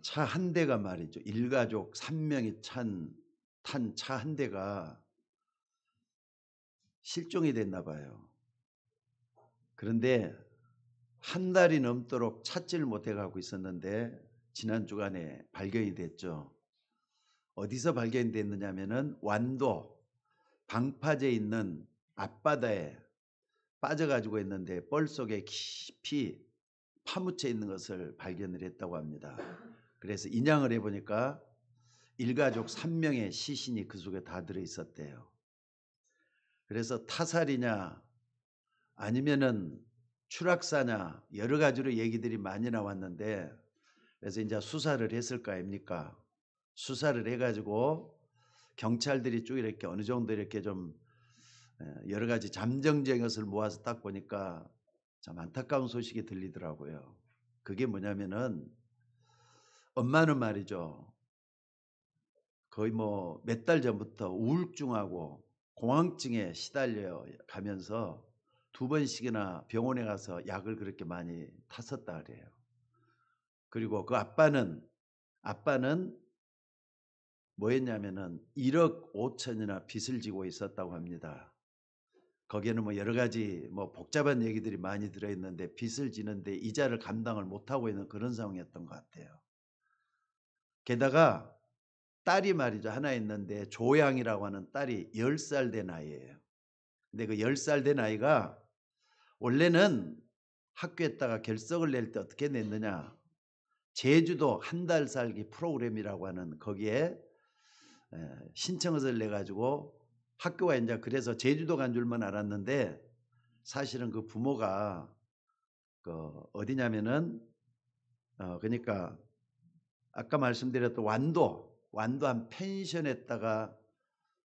차 한 대가 말이죠. 일가족 3명이 탄 차 한 대가 실종이 됐나 봐요. 그런데 한 달이 넘도록 찾지를 못해 가고 있었는데 지난 주간에 발견이 됐죠. 어디서 발견이 됐느냐면은 완도 방파제에 있는 앞바다에 빠져 가지고 있는데 뻘 속에 깊이 파묻혀 있는 것을 발견을 했다고 합니다. 그래서 인양을 해 보니까 일가족 3명의 시신이 그 속에 다 들어 있었대요. 그래서 타살이냐 아니면은 추락사냐 여러 가지로 얘기들이 많이 나왔는데, 그래서 이제 수사를 했을 거 아닙니까? 수사를 해 가지고 경찰들이 쭉 이렇게 어느 정도 이렇게 좀 여러 가지 잠정적인 것을 모아서 딱 보니까 참 안타까운 소식이 들리더라고요. 그게 뭐냐면은 엄마는 말이죠. 거의 뭐 몇 달 전부터 우울증하고 공황증에 시달려 가면서 2번씩이나 병원에 가서 약을 그렇게 많이 탔었다 그래요. 그리고 그 아빠는 뭐였냐면은 1억 5천이나 빚을 지고 있었다고 합니다. 거기에는 뭐 여러 가지 뭐 복잡한 얘기들이 많이 들어 있는데 빚을 지는데 이자를 감당을 못 하고 있는 그런 상황이었던 것 같아요. 게다가 딸이 말이죠. 하나 있는데 조양이라고 하는 딸이 10살 된 아이예요. 근데 그 10살 된 아이가 원래는 학교에다가 결석을 낼 때 어떻게 냈느냐. 제주도 한 달 살기 프로그램이라고 하는 거기에 신청서를 내 가지고 학교가 이제 그래서 제주도 간 줄만 알았는데 사실은 그 부모가 그 어디냐면은 그러니까 아까 말씀드렸던 완도 한 펜션에다가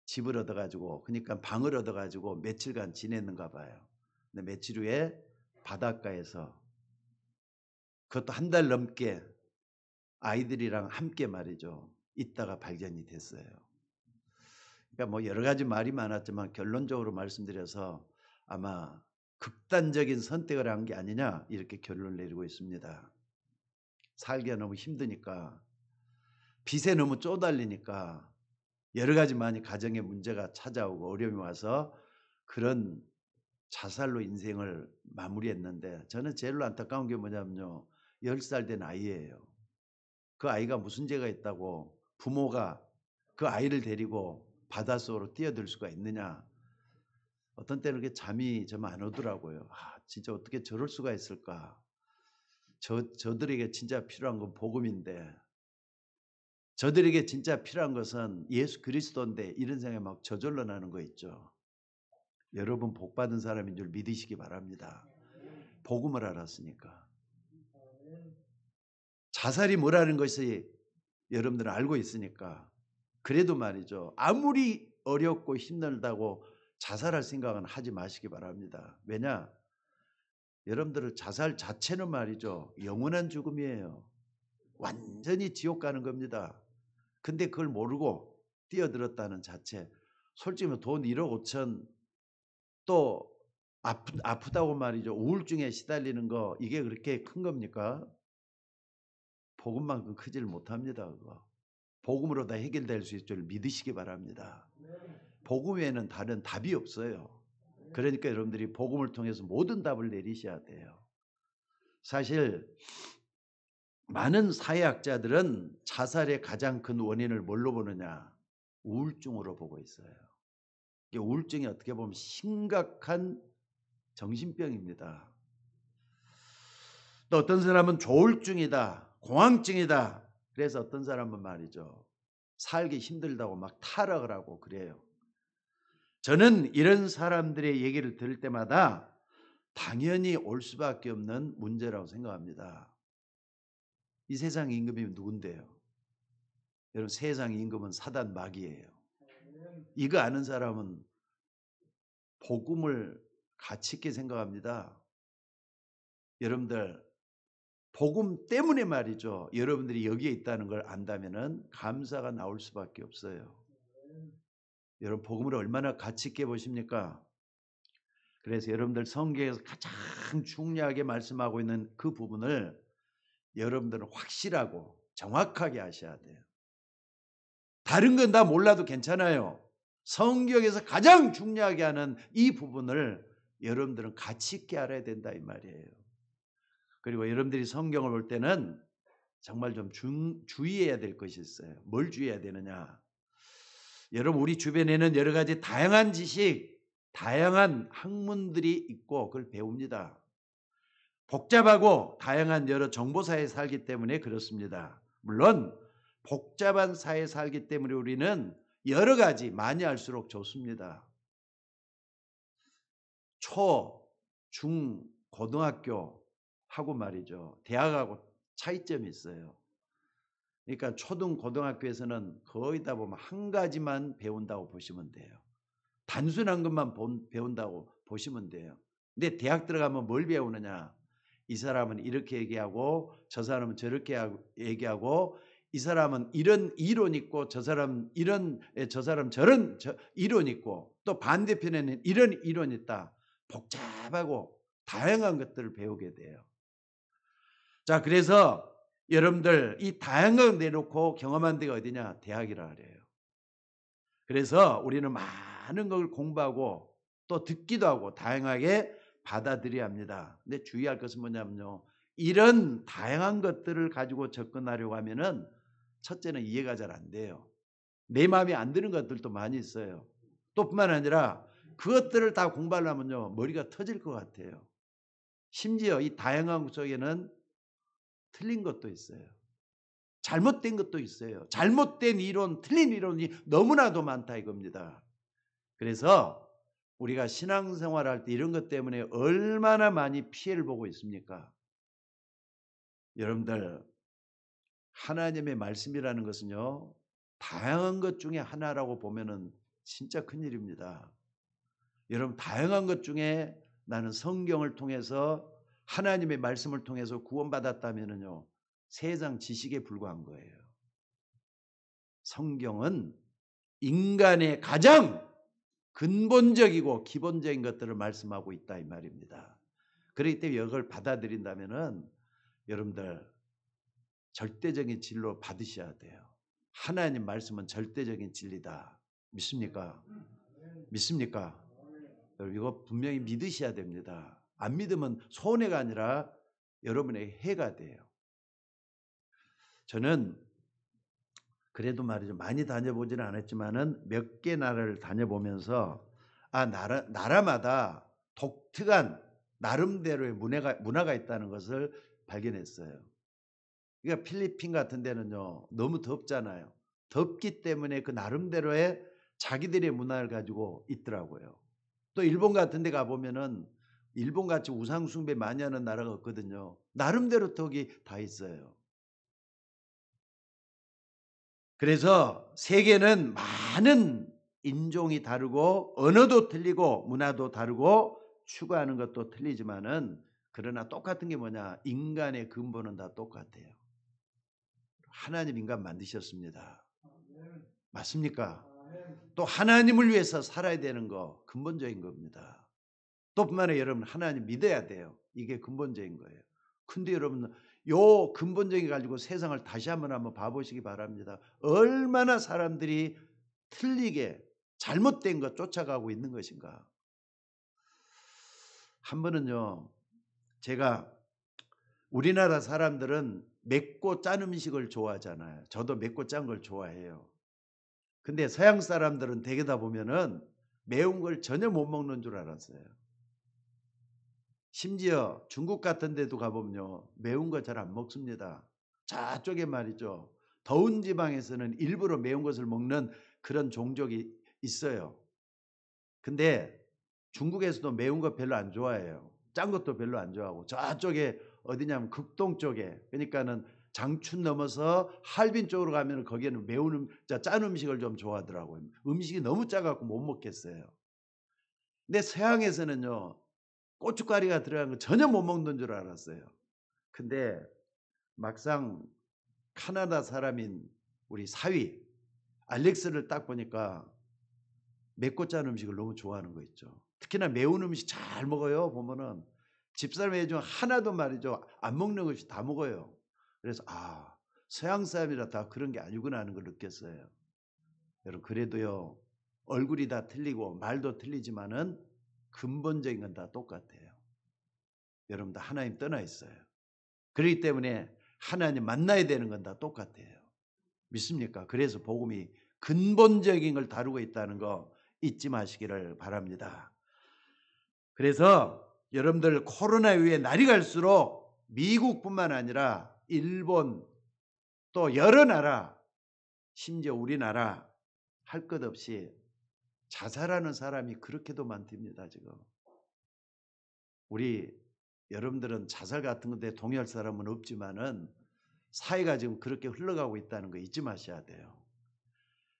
집을 얻어 가지고 그러니까 방을 얻어 가지고 며칠간 지냈는가 봐요. 근데 며칠 후에 바닷가에서 그것도 한 달 넘게 아이들이랑 함께 말이죠. 있다가 발견이 됐어요. 그러니까 뭐 여러 가지 말이 많았지만 결론적으로 말씀드려서 아마 극단적인 선택을 한 게 아니냐 이렇게 결론을 내리고 있습니다. 살기가 너무 힘드니까 빚에 너무 쪼달리니까 여러 가지 많이 가정에 문제가 찾아오고 어려움이 와서 그런 자살로 인생을 마무리했는데, 저는 제일 안타까운 게 뭐냐면요. 10살 된 아이예요. 그 아이가 무슨 죄가 있다고 부모가 그 아이를 데리고 바닷속으로 뛰어들 수가 있느냐. 어떤 때는 그게 잠이 좀 안 오더라고요. 진짜 어떻게 저럴 수가 있을까. 저들에게 진짜 필요한 건 복음인데 저들에게 진짜 필요한 것은 예수 그리스도인데 이런 생각이 막 저절로 나는 거 있죠. 여러분 복 받은 사람인 줄 믿으시기 바랍니다. 복음을 알았으니까. 자살이 뭐라는 것이 여러분들은 알고 있으니까. 그래도 말이죠. 아무리 어렵고 힘들다고 자살할 생각은 하지 마시기 바랍니다. 왜냐? 여러분들은 자살 자체는 말이죠. 영원한 죽음이에요. 완전히 지옥 가는 겁니다. 근데 그걸 모르고 뛰어들었다는 자체. 솔직히 돈 1억 5천 또 아프다고 말이죠. 우울증에 시달리는 거 이게 그렇게 큰 겁니까? 복음만큼 크지를 못합니다. 그거. 복음으로 다 해결될 수 있을 줄 믿으시기 바랍니다. 복음 외에는 다른 답이 없어요. 그러니까 여러분들이 복음을 통해서 모든 답을 내리셔야 돼요. 사실 많은 사회학자들은 자살의 가장 큰 원인을 뭘로 보느냐? 우울증으로 보고 있어요. 우울증이 어떻게 보면 심각한 정신병입니다. 또 어떤 사람은 조울증이다, 공황증이다. 그래서 어떤 사람은 말이죠. 살기 힘들다고 막 타락을 하고 그래요. 저는 이런 사람들의 얘기를 들을 때마다 당연히 올 수밖에 없는 문제라고 생각합니다. 이 세상 임금이 누군데요? 여러분 세상 임금은 사단 마귀예요. 이거 아는 사람은 복음을 가치 있게 생각합니다. 여러분들 복음 때문에 말이죠. 여러분들이 여기에 있다는 걸 안다면은 감사가 나올 수밖에 없어요. 여러분 복음을 얼마나 가치 있게 보십니까? 그래서 여러분들 성경에서 가장 중요하게 말씀하고 있는 그 부분을 여러분들은 확실하고 정확하게 하셔야 돼요. 다른 건 다 몰라도 괜찮아요. 성경에서 가장 중요하게 하는 이 부분을 여러분들은 가치 있게 알아야 된다 이 말이에요. 그리고 여러분들이 성경을 볼 때는 정말 좀 주의해야 될 것이 있어요. 뭘 주의해야 되느냐? 여러분 우리 주변에는 여러 가지 다양한 지식, 다양한 학문들이 있고 그걸 배웁니다. 복잡하고 다양한 여러 정보사회에 살기 때문에 그렇습니다. 물론 복잡한 사회에 살기 때문에 우리는 여러 가지 많이 알수록 좋습니다. 초, 중, 고등학교 하고 말이죠. 대학하고 차이점이 있어요. 그러니까 초등 고등학교에서는 거의 다 보면 한 가지만 배운다고 보시면 돼요. 단순한 것만 배운다고 보시면 돼요. 근데 대학 들어가면 뭘 배우느냐? 이 사람은 이렇게 얘기하고 저 사람은 저렇게 얘기하고 이 사람은 이런 이론 있고 저 사람 저런 이론 있고 또 반대편에는 이런 이론 있다. 복잡하고 다양한 것들을 배우게 돼요. 자, 그래서 여러분들 이 다양한 걸 내놓고 경험한 데가 어디냐? 대학이라 그래요. 그래서 우리는 많은 걸 공부하고 또 듣기도 하고 다양하게 받아들여야 합니다. 근데 주의할 것은 뭐냐면요. 이런 다양한 것들을 가지고 접근하려고 하면은 첫째는 이해가 잘 안 돼요. 내 마음에 안 드는 것들도 많이 있어요. 또 뿐만 아니라 그것들을 다 공부하려면요. 머리가 터질 것 같아요. 심지어 이 다양한 것 속에는 틀린 것도 있어요. 잘못된 것도 있어요. 잘못된 이론, 틀린 이론이 너무나도 많다 이겁니다. 그래서 우리가 신앙생활할 때 이런 것 때문에 얼마나 많이 피해를 보고 있습니까? 여러분들 하나님의 말씀이라는 것은요. 다양한 것 중에 하나라고 보면은 진짜 큰일입니다. 여러분 다양한 것 중에 나는 성경을 통해서 하나님의 말씀을 통해서 구원받았다면은요. 세상 지식에 불과한 거예요. 성경은 인간의 가장 근본적이고 기본적인 것들을 말씀하고 있다 이 말입니다. 그렇기 때문에 이걸 받아들인다면은 여러분들 절대적인 진로 받으셔야 돼요. 하나님 말씀은 절대적인 진리다. 믿습니까? 믿습니까? 여러분 이거 분명히 믿으셔야 됩니다. 안 믿으면 손해가 아니라 여러분의 해가 돼요. 저는 그래도 말이죠. 많이 다녀보지는 않았지만은 몇 개 나라를 다녀보면서 나라마다 독특한 나름대로의 문화가 있다는 것을 발견했어요. 그러니까 필리핀 같은 데는요. 너무 덥잖아요. 덥기 때문에 그 나름대로의 자기들의 문화를 가지고 있더라고요. 또 일본 같은 데 가보면은 일본같이 우상 숭배 많이 하는 나라가 없거든요. 나름대로 덕이 다 있어요. 그래서 세계는 많은 인종이 다르고 언어도 틀리고 문화도 다르고 추구하는 것도 틀리지만은 그러나 똑같은 게 뭐냐? 인간의 근본은 다 똑같아요. 하나님 인간 만드셨습니다. 맞습니까? 또 하나님을 위해서 살아야 되는 거 근본적인 겁니다. 또 뿐만 아니라 여러분 하나님 믿어야 돼요. 이게 근본적인 거예요. 근데 여러분 요 근본적인 가지고 세상을 다시 한번 봐보시기 바랍니다. 얼마나 사람들이 틀리게 잘못된 것 쫓아가고 있는 것인가. 한 번은요. 제가 우리나라 사람들은 맵고 짠 음식을 좋아하잖아요. 저도 맵고 짠 걸 좋아해요. 근데 서양 사람들은 대개다 보면은 매운 걸 전혀 못 먹는 줄 알았어요. 심지어 중국 같은 데도 가보면요. 매운 거 잘 안 먹습니다. 저쪽에 말이죠. 더운 지방에서는 일부러 매운 것을 먹는 그런 종족이 있어요. 근데 중국에서도 매운 거 별로 안 좋아해요. 짠 것도 별로 안 좋아하고 저쪽에 어디냐면 극동 쪽에 그러니까는 장춘 넘어서 할빈 쪽으로 가면 거기에는 짠 음식을 좀 좋아하더라고요. 음식이 너무 짜갖고 못 먹겠어요. 근데 서양에서는요. 고춧가루가 들어간 거 전혀 못 먹는 줄 알았어요. 근데 막상 카나다 사람인 우리 사위 알렉스를 딱 보니까 맵고 짠 음식을 너무 좋아하는 거 있죠. 특히나 매운 음식 잘 먹어요. 보면은 집사람 애 중 하나도 말이죠, 안 먹는 것이 다 먹어요. 그래서 서양 사람이라 다 그런 게 아니구나 하는 걸 느꼈어요. 여러분, 그래도요, 얼굴이 다 틀리고 말도 틀리지만은 근본적인 건 다 똑같아요. 여러분 다 하나님 떠나 있어요. 그렇기 때문에 하나님 만나야 되는 건 다 똑같아요. 믿습니까? 그래서 복음이 근본적인 걸 다루고 있다는 거 잊지 마시기를 바랍니다. 그래서 여러분들 코로나 이후에 날이 갈수록 미국뿐만 아니라 일본 또 여러 나라, 심지어 우리나라 할 것 없이 자살하는 사람이 그렇게도 많답니다. 지금 우리 여러분들은 자살 같은 건데 동의할 사람은 없지만은 사회가 지금 그렇게 흘러가고 있다는 거 잊지 마셔야 돼요.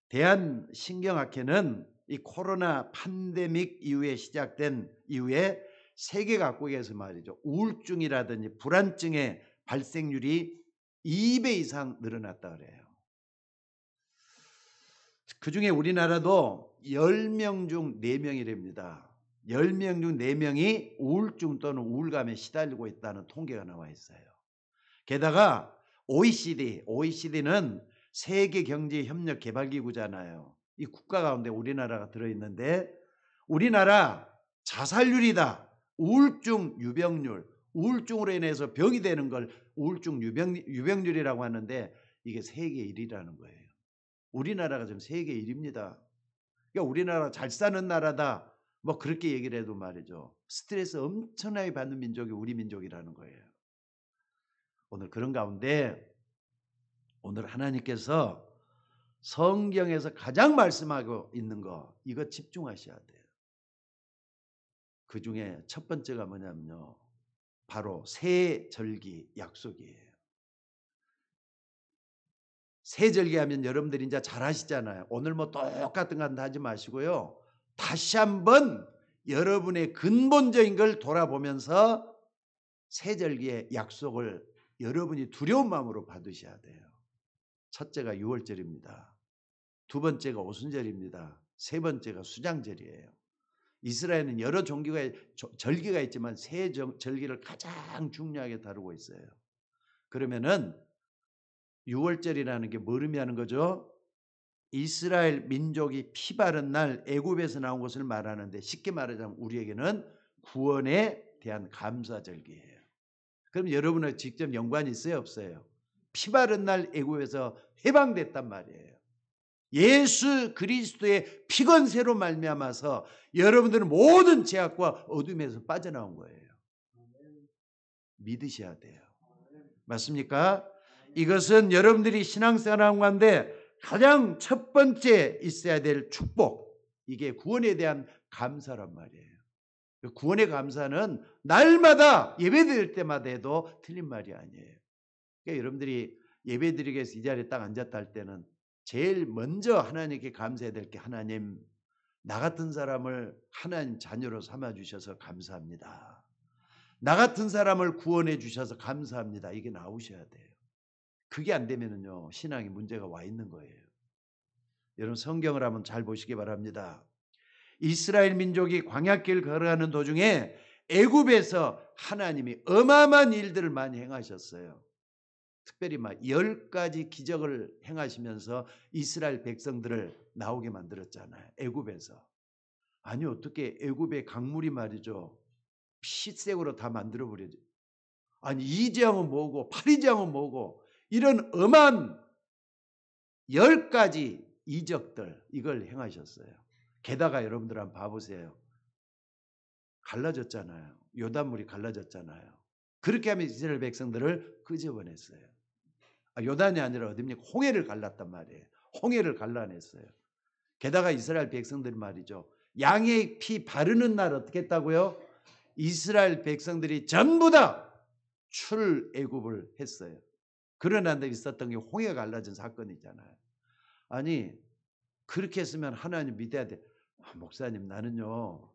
대한신경학회는 이 코로나 팬데믹 이후에 시작된 이후에 세계 각국에서 말이죠, 우울증이라든지 불안증의 발생률이 2배 이상 늘어났다 그래요. 그중에 우리나라도 10명 중 4명이랍니다. 10명 중 4명이 우울증 또는 우울감에 시달리고 있다는 통계가 나와 있어요. 게다가 OECD는 세계경제협력개발기구잖아요. 이 국가 가운데 우리나라가 들어있는데 우리나라 자살률이다, 우울증 유병률, 우울증으로 인해서 병이 되는 걸 우울증 유병률이라고 하는데 이게 세계 1위라는 거예요. 우리나라가 지금 세계 1위입니다. 그러니까 우리나라 잘 사는 나라다 뭐 그렇게 얘기를 해도 말이죠, 스트레스 엄청나게 받는 민족이 우리 민족이라는 거예요. 오늘 그런 가운데 오늘 하나님께서 성경에서 가장 말씀하고 있는 거, 이거 집중하셔야 돼요. 그 중에 첫 번째가 뭐냐면요, 바로 새절기 약속이에요. 새절기 하면 여러분들이 이제 잘 아시잖아요. 오늘 뭐 똑같은 거 하지 마시고요, 다시 한번 여러분의 근본적인 걸 돌아보면서 새절기의 약속을 여러분이 두려운 마음으로 받으셔야 돼요. 첫째가 유월절입니다. 두 번째가 오순절입니다. 세 번째가 수장절이에요. 이스라엘은 여러 절기가 있지만 새 절기를 가장 중요하게 다루고 있어요. 그러면은 유월절이라는 게 뭘 의미하는 거죠? 이스라엘 민족이 피 바른 날 애굽에서 나온 것을 말하는데, 쉽게 말하자면 우리에게는 구원에 대한 감사절기예요. 그럼 여러분은 직접 연관이 있어요, 없어요? 피 바른 날 애굽에서 해방됐단 말이에요. 예수 그리스도의 피건세로 말미암아서 여러분들은 모든 죄악과 어둠에서 빠져나온 거예요. 믿으셔야 돼요. 맞습니까? 이것은 여러분들이 신앙생활하는 가운데 가장 첫 번째 있어야 될 축복, 이게 구원에 대한 감사란 말이에요. 구원의 감사는 날마다 예배드릴 때마다 해도 틀린 말이 아니에요. 그러니까 여러분들이 예배드리기 위해서 이 자리에 딱 앉았다 할 때는 제일 먼저 하나님께 감사해야 될 게, 하나님, 나 같은 사람을 하나님 자녀로 삼아 주셔서 감사합니다. 나 같은 사람을 구원해 주셔서 감사합니다. 이게 나오셔야 돼요. 그게 안 되면은요, 신앙에 문제가 와 있는 거예요. 여러분 성경을 한번 잘 보시기 바랍니다. 이스라엘 민족이 광야길 걸어가는 도중에 애굽에서 하나님이 어마어마한 일들을 많이 행하셨어요. 특별히 막 10가지 기적을 행하시면서 이스라엘 백성들을 나오게 만들었잖아요. 애굽에서. 아니 어떻게 애굽의 강물이 말이죠, 피색으로 다 만들어버려져. 아니 이재앙은 뭐고 파리재앙은 뭐고, 이런 엄한 10가지 이적들, 이걸 행하셨어요. 게다가 여러분들 한번 봐보세요. 갈라졌잖아요. 요단물이 갈라졌잖아요. 그렇게 하면 이스라엘 백성들을 끄집어냈어요. 요단이 아니라 어디입니까? 홍해를 갈랐단 말이에요. 홍해를 갈라냈어요. 게다가 이스라엘 백성들이 말이죠, 양의 피 바르는 날 어떻게 했다고요? 이스라엘 백성들이 전부 다 출애굽을 했어요. 그러나 있었던 게 홍해가 갈라진 사건이잖아요. 아니 그렇게 했으면 하나님 믿어야 돼. 목사님, 나는요,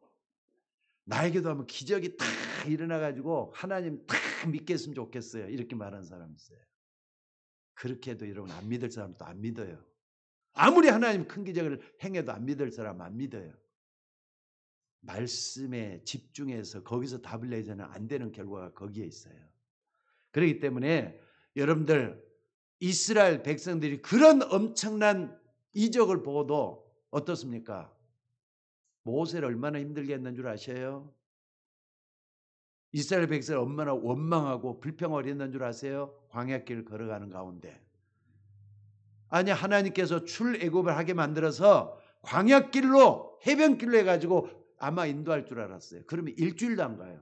나에게도 한번 기적이 탁 일어나가지고 하나님 탁 믿겠으면 좋겠어요. 이렇게 말하는 사람이 있어요. 그렇게 해도 여러분 안 믿을 사람도 안 믿어요. 아무리 하나님 큰 기적을 행해도 안 믿을 사람 안 믿어요. 말씀에 집중해서 거기서 답을 내서는 안 되는 결과가 거기에 있어요. 그렇기 때문에 여러분들 이스라엘 백성들이 그런 엄청난 이적을 보고도 어떻습니까? 모세를 얼마나 힘들게 했는 줄 아세요? 이스라엘 백성을 얼마나 원망하고 불평을 했는 줄 아세요? 광야길을 걸어가는 가운데. 아니 하나님께서 출애굽을 하게 만들어서 광야길로 해변길로 해가지고 아마 인도할 줄 알았어요. 그러면 일주일도 안 가요.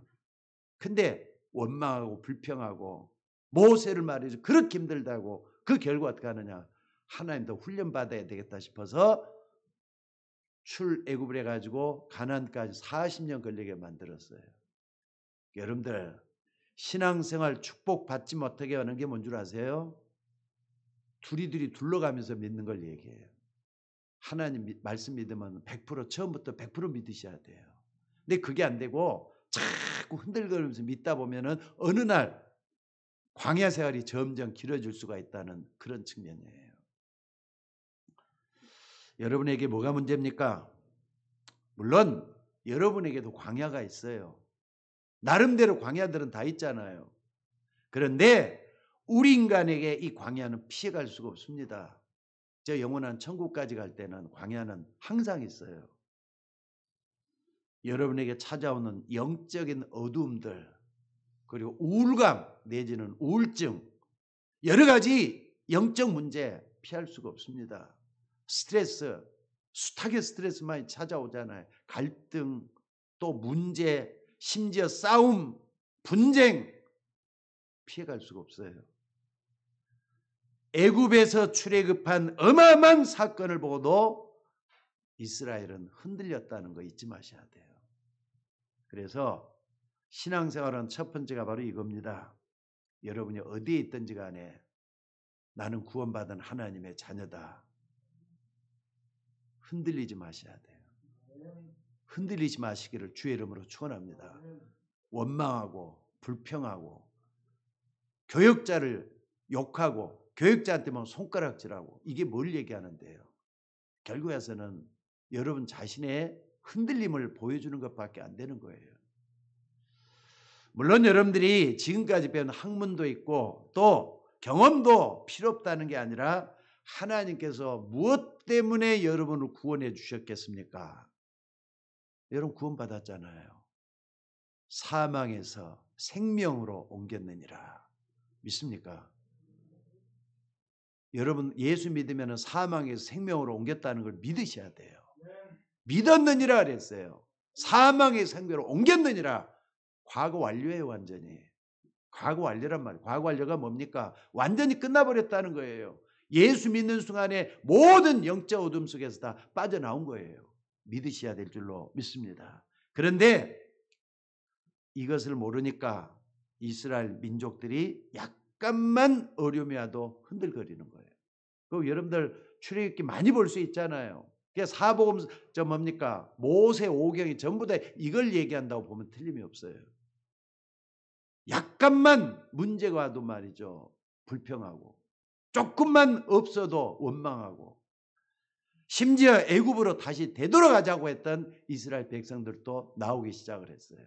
근데 원망하고 불평하고 모세를 말이죠. 그렇게 힘들다고 그 결과 어떻게 하느냐. 하나님도 훈련받아야 되겠다 싶어서 출애굽을 해가지고 가나안까지 40년 걸리게 만들었어요. 여러분들 신앙생활 축복받지 못하게 하는 게 뭔 줄 아세요? 두리두리 둘러가면서 믿는 걸 얘기해요. 하나님 말씀 믿으면 100% 처음부터 100% 믿으셔야 돼요. 근데 그게 안 되고 자꾸 흔들거리면서 믿다 보면은 어느 날 광야 생활이 점점 길어질 수가 있다는 그런 측면이에요. 여러분에게 뭐가 문제입니까? 물론 여러분에게도 광야가 있어요. 나름대로 광야들은 다 있잖아요. 그런데 우리 인간에게 이 광야는 피해갈 수가 없습니다. 저 영원한 천국까지 갈 때는 광야는 항상 있어요. 여러분에게 찾아오는 영적인 어두움들 그리고 우울감 내지는 우울증 여러 가지 영적 문제 피할 수가 없습니다. 스트레스 숱하게 스트레스만 찾아오잖아요. 갈등 또 문제 심지어 싸움 분쟁 피해갈 수가 없어요. 애굽에서 출애굽한 어마어마한 사건을 보고도 이스라엘은 흔들렸다는 거 잊지 마셔야 돼요. 그래서 신앙생활은 첫 번째가 바로 이겁니다. 여러분이 어디에 있든지 간에 나는 구원받은 하나님의 자녀다. 흔들리지 마셔야 돼요. 흔들리지 마시기를 주의 이름으로 축원합니다. 원망하고 불평하고 교역자를 욕하고 교역자한테만 손가락질하고 이게 뭘 얘기하는데요. 결국에서는 여러분 자신의 흔들림을 보여주는 것밖에 안 되는 거예요. 물론 여러분들이 지금까지 배운 학문도 있고 또 경험도 필요 없다는 게 아니라 하나님께서 무엇 때문에 여러분을 구원해 주셨겠습니까? 여러분 구원받았잖아요. 사망에서 생명으로 옮겼느니라. 믿습니까? 여러분 예수 믿으면 사망에서 생명으로 옮겼다는 걸 믿으셔야 돼요. 믿었느니라 그랬어요. 사망에서 생명으로 옮겼느니라. 과거 완료예요. 완전히. 과거 완료란 말이에요. 과거 완료가 뭡니까? 완전히 끝나버렸다는 거예요. 예수 믿는 순간에 모든 영적 어둠 속에서 다 빠져나온 거예요. 믿으셔야 될 줄로 믿습니다. 그런데 이것을 모르니까 이스라엘 민족들이 약간만 어려움이 와도 흔들거리는 거예요. 그 여러분들 출애굽기 많이 볼 수 있잖아요. 그러니까 사복음 저 뭡니까? 모세 오경이 전부 다 이걸 얘기한다고 보면 틀림이 없어요. 약간만 문제가 와도 말이죠. 불평하고 조금만 없어도 원망하고 심지어 애굽으로 다시 되돌아가자고 했던 이스라엘 백성들도 나오기 시작을 했어요.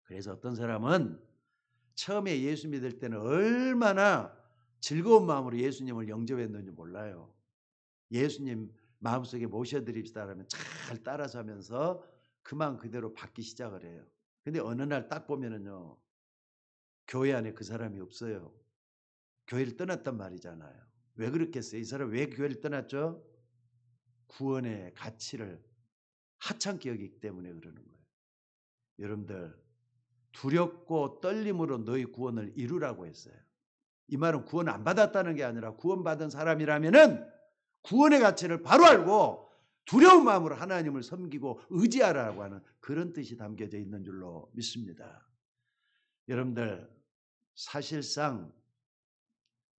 그래서 어떤 사람은 처음에 예수 믿을 때는 얼마나 즐거운 마음으로 예수님을 영접했는지 몰라요. 예수님 마음속에 모셔드립시다 하면 잘 따라서 하면서 그만 그대로 받기 시작을 해요. 근데 어느 날 딱 보면은요. 교회 안에 그 사람이 없어요. 교회를 떠났단 말이잖아요. 왜 그렇겠어요? 이 사람 왜 교회를 떠났죠? 구원의 가치를 하찮게 여기기 때문에 그러는 거예요. 여러분들 두렵고 떨림으로 너희 구원을 이루라고 했어요. 이 말은 구원 안 받았다는 게 아니라 구원받은 사람이라면은 구원의 가치를 바로 알고 두려운 마음으로 하나님을 섬기고 의지하라고 하는 그런 뜻이 담겨져 있는 줄로 믿습니다. 여러분들 사실상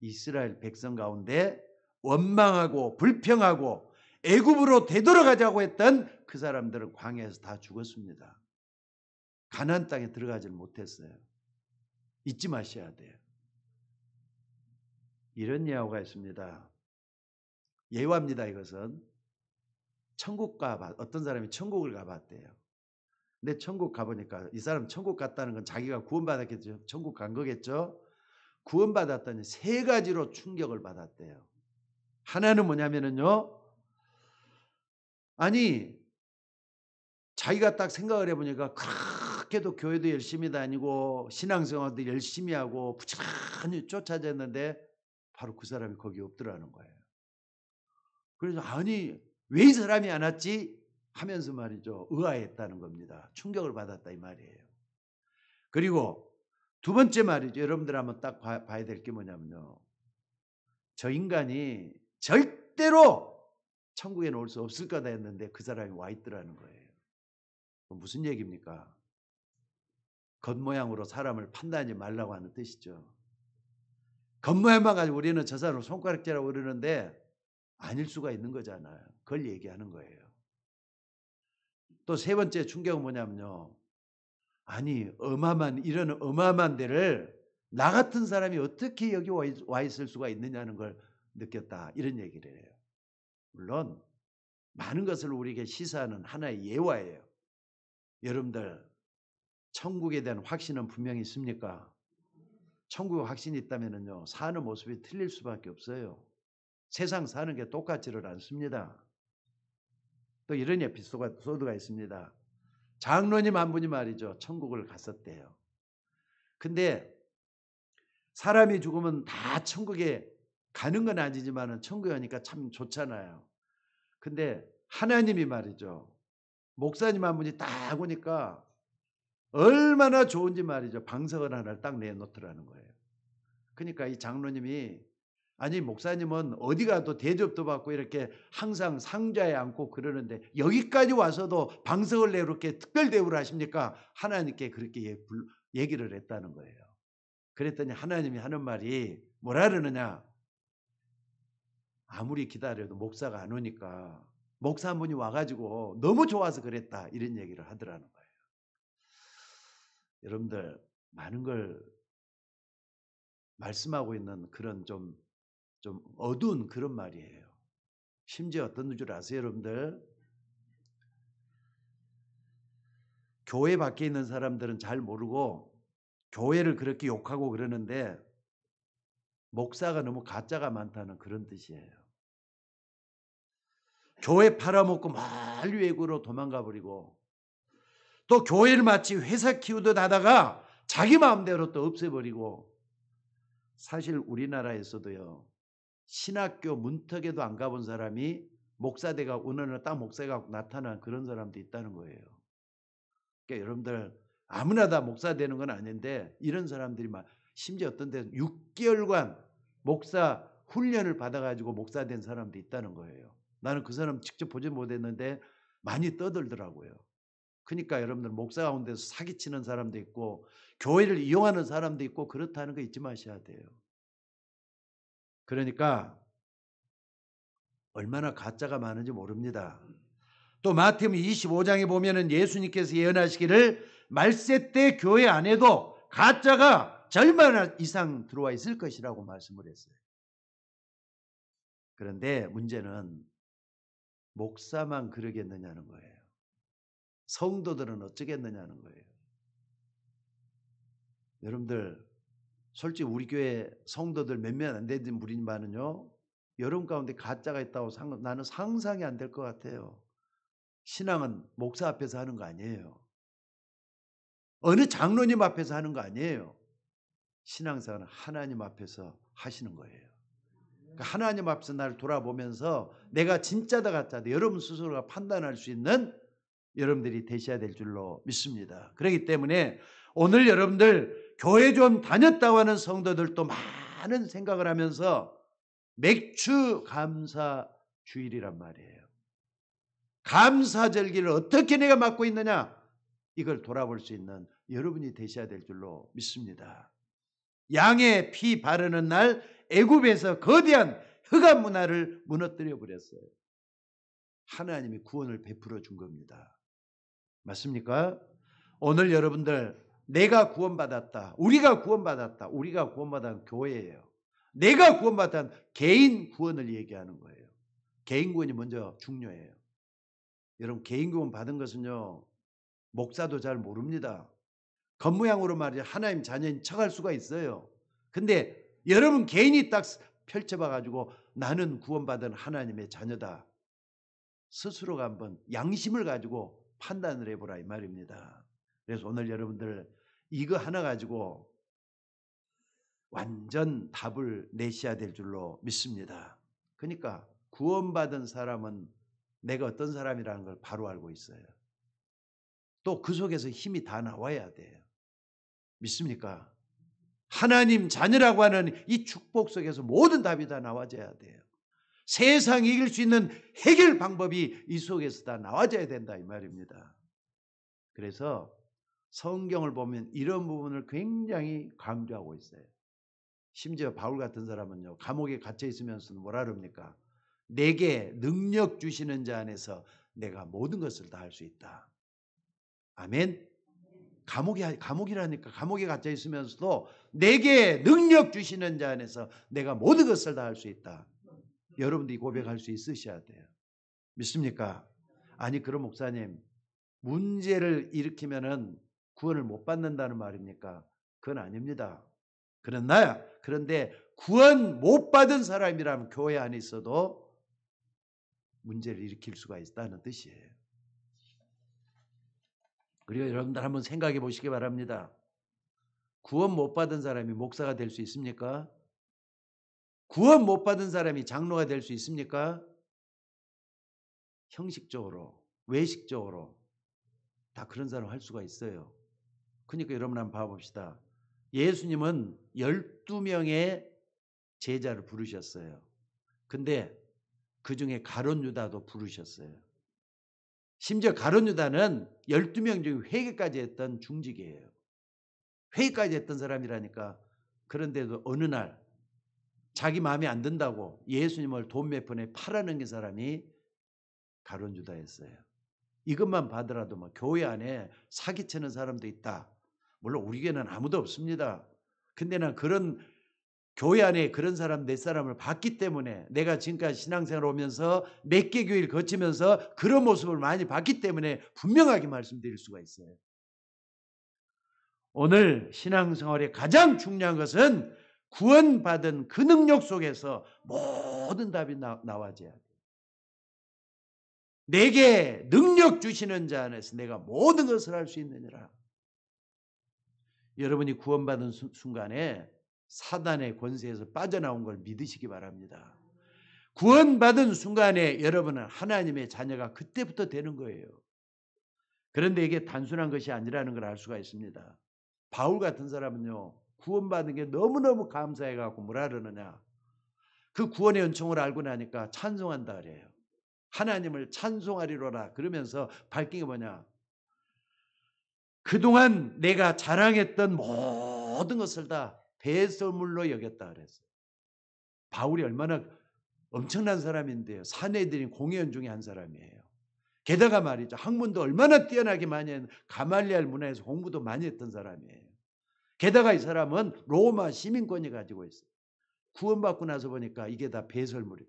이스라엘 백성 가운데 원망하고 불평하고 애굽으로 되돌아가자고 했던 그 사람들은 광야에서 다 죽었습니다. 가나안 땅에 들어가지를 못했어요. 잊지 마셔야 돼요. 이런 예화가 있습니다. 예화입니다. 이것은 어떤 사람이 천국을 가봤대요. 근데 천국 가보니까 이 사람 천국 갔다는 건 자기가 구원받았겠죠. 천국 간 거겠죠. 구원받았더니 세 가지로 충격을 받았대요. 하나는 뭐냐면은요. 아니 자기가 딱 생각을 해보니까 그렇게도 교회도 열심히 다니고 신앙생활도 열심히 하고 부지런히 쫓아졌는데 바로 그 사람이 거기 없더라는 거예요. 그래서 아니 왜 이 사람이 안 왔지 하면서 말이죠. 의아했다는 겁니다. 충격을 받았다 이 말이에요. 그리고 두 번째 말이죠. 여러분들 한번 딱 봐야 될 게 뭐냐면요. 저 인간이 절대로 천국에는 올 수 없을 거다 했는데 그 사람이 와 있더라는 거예요. 무슨 얘기입니까? 겉모양으로 사람을 판단하지 말라고 하는 뜻이죠. 겉모양만 가지고 우리는 저 사람을 손가락질하고 그러는데 아닐 수가 있는 거잖아요. 그걸 얘기하는 거예요. 또 세 번째 충격은 뭐냐면요. 아니 이런 어마어마한 데를 나 같은 사람이 어떻게 여기 와 있을 수가 있느냐는 걸 느꼈다. 이런 얘기를 해요. 물론 많은 것을 우리에게 시사하는 하나의 예화예요. 여러분들 천국에 대한 확신은 분명히 있습니까? 천국 확신이 있다면요 사는 모습이 틀릴 수밖에 없어요. 세상 사는 게 똑같지를 않습니다. 또 이런 에피소드가 있습니다. 장로님 한 분이 말이죠. 천국을 갔었대요. 근데 사람이 죽으면 다 천국에 가는 건 아니지만 천국에 가니까 참 좋잖아요. 근데 하나님이 말이죠. 목사님 한 분이 딱 오니까 얼마나 좋은지 말이죠. 방석을 하나를 딱 내놓더라는 거예요. 그러니까 이 장로님이 아니 목사님은 어디 가도 대접도 받고 이렇게 항상 상자에 앉고 그러는데 여기까지 와서도 방석을 내고 이렇게 특별 대우를 하십니까? 하나님께 그렇게 얘기를 했다는 거예요. 그랬더니 하나님이 하는 말이 뭐라 그러느냐? 아무리 기다려도 목사가 안 오니까 목사 한 분이 와가지고 너무 좋아서 그랬다 이런 얘기를 하더라는 거예요. 여러분들 많은 걸 말씀하고 있는 그런 좀 어두운 그런 말이에요. 심지어 어떤 줄 아세요 여러분들? 교회 밖에 있는 사람들은 잘 모르고 교회를 그렇게 욕하고 그러는데 목사가 너무 가짜가 많다는 그런 뜻이에요. 교회 팔아먹고 멀리 외국으로 도망가 버리고 또 교회를 마치 회사 키우듯 하다가 자기 마음대로 또 없애버리고 사실 우리나라에서도요. 신학교 문턱에도 안 가본 사람이 목사대가 어느 날 딱 목사가 나타난 그런 사람도 있다는 거예요. 그러니까 여러분들 아무나 다 목사 되는 건 아닌데 이런 사람들이 심지어 어떤 데는 6개월간 목사 훈련을 받아가지고 목사 된 사람도 있다는 거예요. 나는 그 사람 직접 보지 못했는데 많이 떠들더라고요. 그러니까 여러분들 목사 가운데서 사기치는 사람도 있고 교회를 이용하는 사람도 있고 그렇다는 거 잊지 마셔야 돼요. 그러니까 얼마나 가짜가 많은지 모릅니다. 또 마태복음 25장에 보면은 예수님께서 예언하시기를 말세 때 교회 안에도 가짜가 절반 이상 들어와 있을 것이라고 말씀을 했어요. 그런데 문제는 목사만 그러겠느냐는 거예요. 성도들은 어쩌겠느냐는 거예요. 여러분들 솔직히 우리 교회 성도들 몇몇 안 되는 분이지만은요. 여러분 가운데 가짜가 있다고 나는 상상이 안 될 것 같아요. 신앙은 목사 앞에서 하는 거 아니에요. 어느 장로님 앞에서 하는 거 아니에요. 신앙생활은 하나님 앞에서 하시는 거예요. 그러니까 하나님 앞에서 나를 돌아보면서 내가 진짜다 가짜다 여러분 스스로가 판단할 수 있는 여러분들이 되셔야 될 줄로 믿습니다. 그렇기 때문에 오늘 여러분들 교회 좀 다녔다고 하는 성도들도 많은 생각을 하면서 맥주 감사 주일이란 말이에요. 감사절기를 어떻게 내가 맡고 있느냐 이걸 돌아볼 수 있는 여러분이 되셔야 될 줄로 믿습니다. 양의 피 바르는 날 애굽에서 거대한 흑암 문화를 무너뜨려 버렸어요. 하나님이 구원을 베풀어 준 겁니다. 맞습니까? 오늘 여러분들 내가 구원받았다. 우리가 구원받았다. 우리가 구원받은 교회예요. 내가 구원받은 개인 구원을 얘기하는 거예요. 개인 구원이 먼저 중요해요. 여러분 개인구원 받은 것은요. 목사도 잘 모릅니다. 겉모양으로 말이야 하나님 자녀인 척할 수가 있어요. 근데 여러분 개인이 딱 펼쳐봐 가지고 나는 구원받은 하나님의 자녀다. 스스로가 한번 양심을 가지고 판단을 해보라 이 말입니다. 그래서 오늘 여러분들 이거 하나 가지고 완전 답을 내셔야 될 줄로 믿습니다. 그러니까 구원받은 사람은 내가 어떤 사람이라는 걸 바로 알고 있어요. 또 그 속에서 힘이 다 나와야 돼요. 믿습니까? 하나님 자녀라고 하는 이 축복 속에서 모든 답이 다 나와져야 돼요. 세상 이길 수 있는 해결 방법이 이 속에서 다 나와져야 된다 이 말입니다. 그래서 성경을 보면 이런 부분을 굉장히 강조하고 있어요. 심지어 바울 같은 사람은요. 감옥에 갇혀 있으면서도 뭐라 그럽니까? 내게 능력 주시는 자 안에서 내가 모든 것을 다 할 수 있다. 아멘. 감옥이라니까 감옥에 갇혀 있으면서도 내게 능력 주시는 자 안에서 내가 모든 것을 다 할 수 있다. 여러분들이 고백할 수 있으셔야 돼요. 믿습니까? 아니 그럼 목사님 문제를 일으키면은 구원을 못 받는다는 말입니까? 그건 아닙니다. 그런데 구원 못 받은 사람이라면 교회 안에 있어도 문제를 일으킬 수가 있다는 뜻이에요. 그리고 여러분들 한번 생각해 보시기 바랍니다. 구원 못 받은 사람이 목사가 될 수 있습니까? 구원 못 받은 사람이 장로가 될 수 있습니까? 형식적으로, 외식적으로 다 그런 사람 할 수가 있어요. 그러니까 여러분 한번 봐봅시다. 예수님은 12명의 제자를 부르셨어요. 근데 그중에 가룟 유다도 부르셨어요. 심지어 가룟 유다는 12명 중에 회개까지 했던 중직이에요. 회개까지 했던 사람이라니까. 그런데도 어느 날 자기 마음에 안 든다고 예수님을 돈 몇 푼에 팔아넘긴 사람이 가룟 유다였어요. 이것만 봐더라도 뭐 교회 안에 사기치는 사람도 있다. 물론 우리 교회는 아무도 없습니다. 근데 난 그런 교회 안에 그런 사람 몇 사람을 봤기 때문에 내가 지금까지 신앙생활 오면서 몇 개 교회를 거치면서 그런 모습을 많이 봤기 때문에 분명하게 말씀드릴 수가 있어요. 오늘 신앙생활의 가장 중요한 것은 구원받은 그 능력 속에서 모든 답이 나와져야 돼요. 내게 능력 주시는 자 안에서 내가 모든 것을 할 수 있느니라. 여러분이 구원받은 순간에 사단의 권세에서 빠져나온 걸 믿으시기 바랍니다. 구원받은 순간에 여러분은 하나님의 자녀가 그때부터 되는 거예요. 그런데 이게 단순한 것이 아니라는 걸 알 수가 있습니다. 바울 같은 사람은요. 구원받은 게 너무너무 감사해갖고 뭐라 그러느냐. 그 구원의 은총을 알고 나니까 찬송한다 그래요. 하나님을 찬송하리로라 그러면서 밝힌 게 뭐냐. 그동안 내가 자랑했던 모든 것을 다 배설물로 여겼다 그랬어요. 바울이 얼마나 엄청난 사람인데요. 사내들인 공회원 중에 한 사람이에요. 게다가 말이죠. 학문도 얼마나 뛰어나게 많이 했는 가말리알 문화에서 공부도 많이 했던 사람이에요. 게다가 이 사람은 로마 시민권이 가지고 있어요. 구원받고 나서 보니까 이게 다 배설물이에요.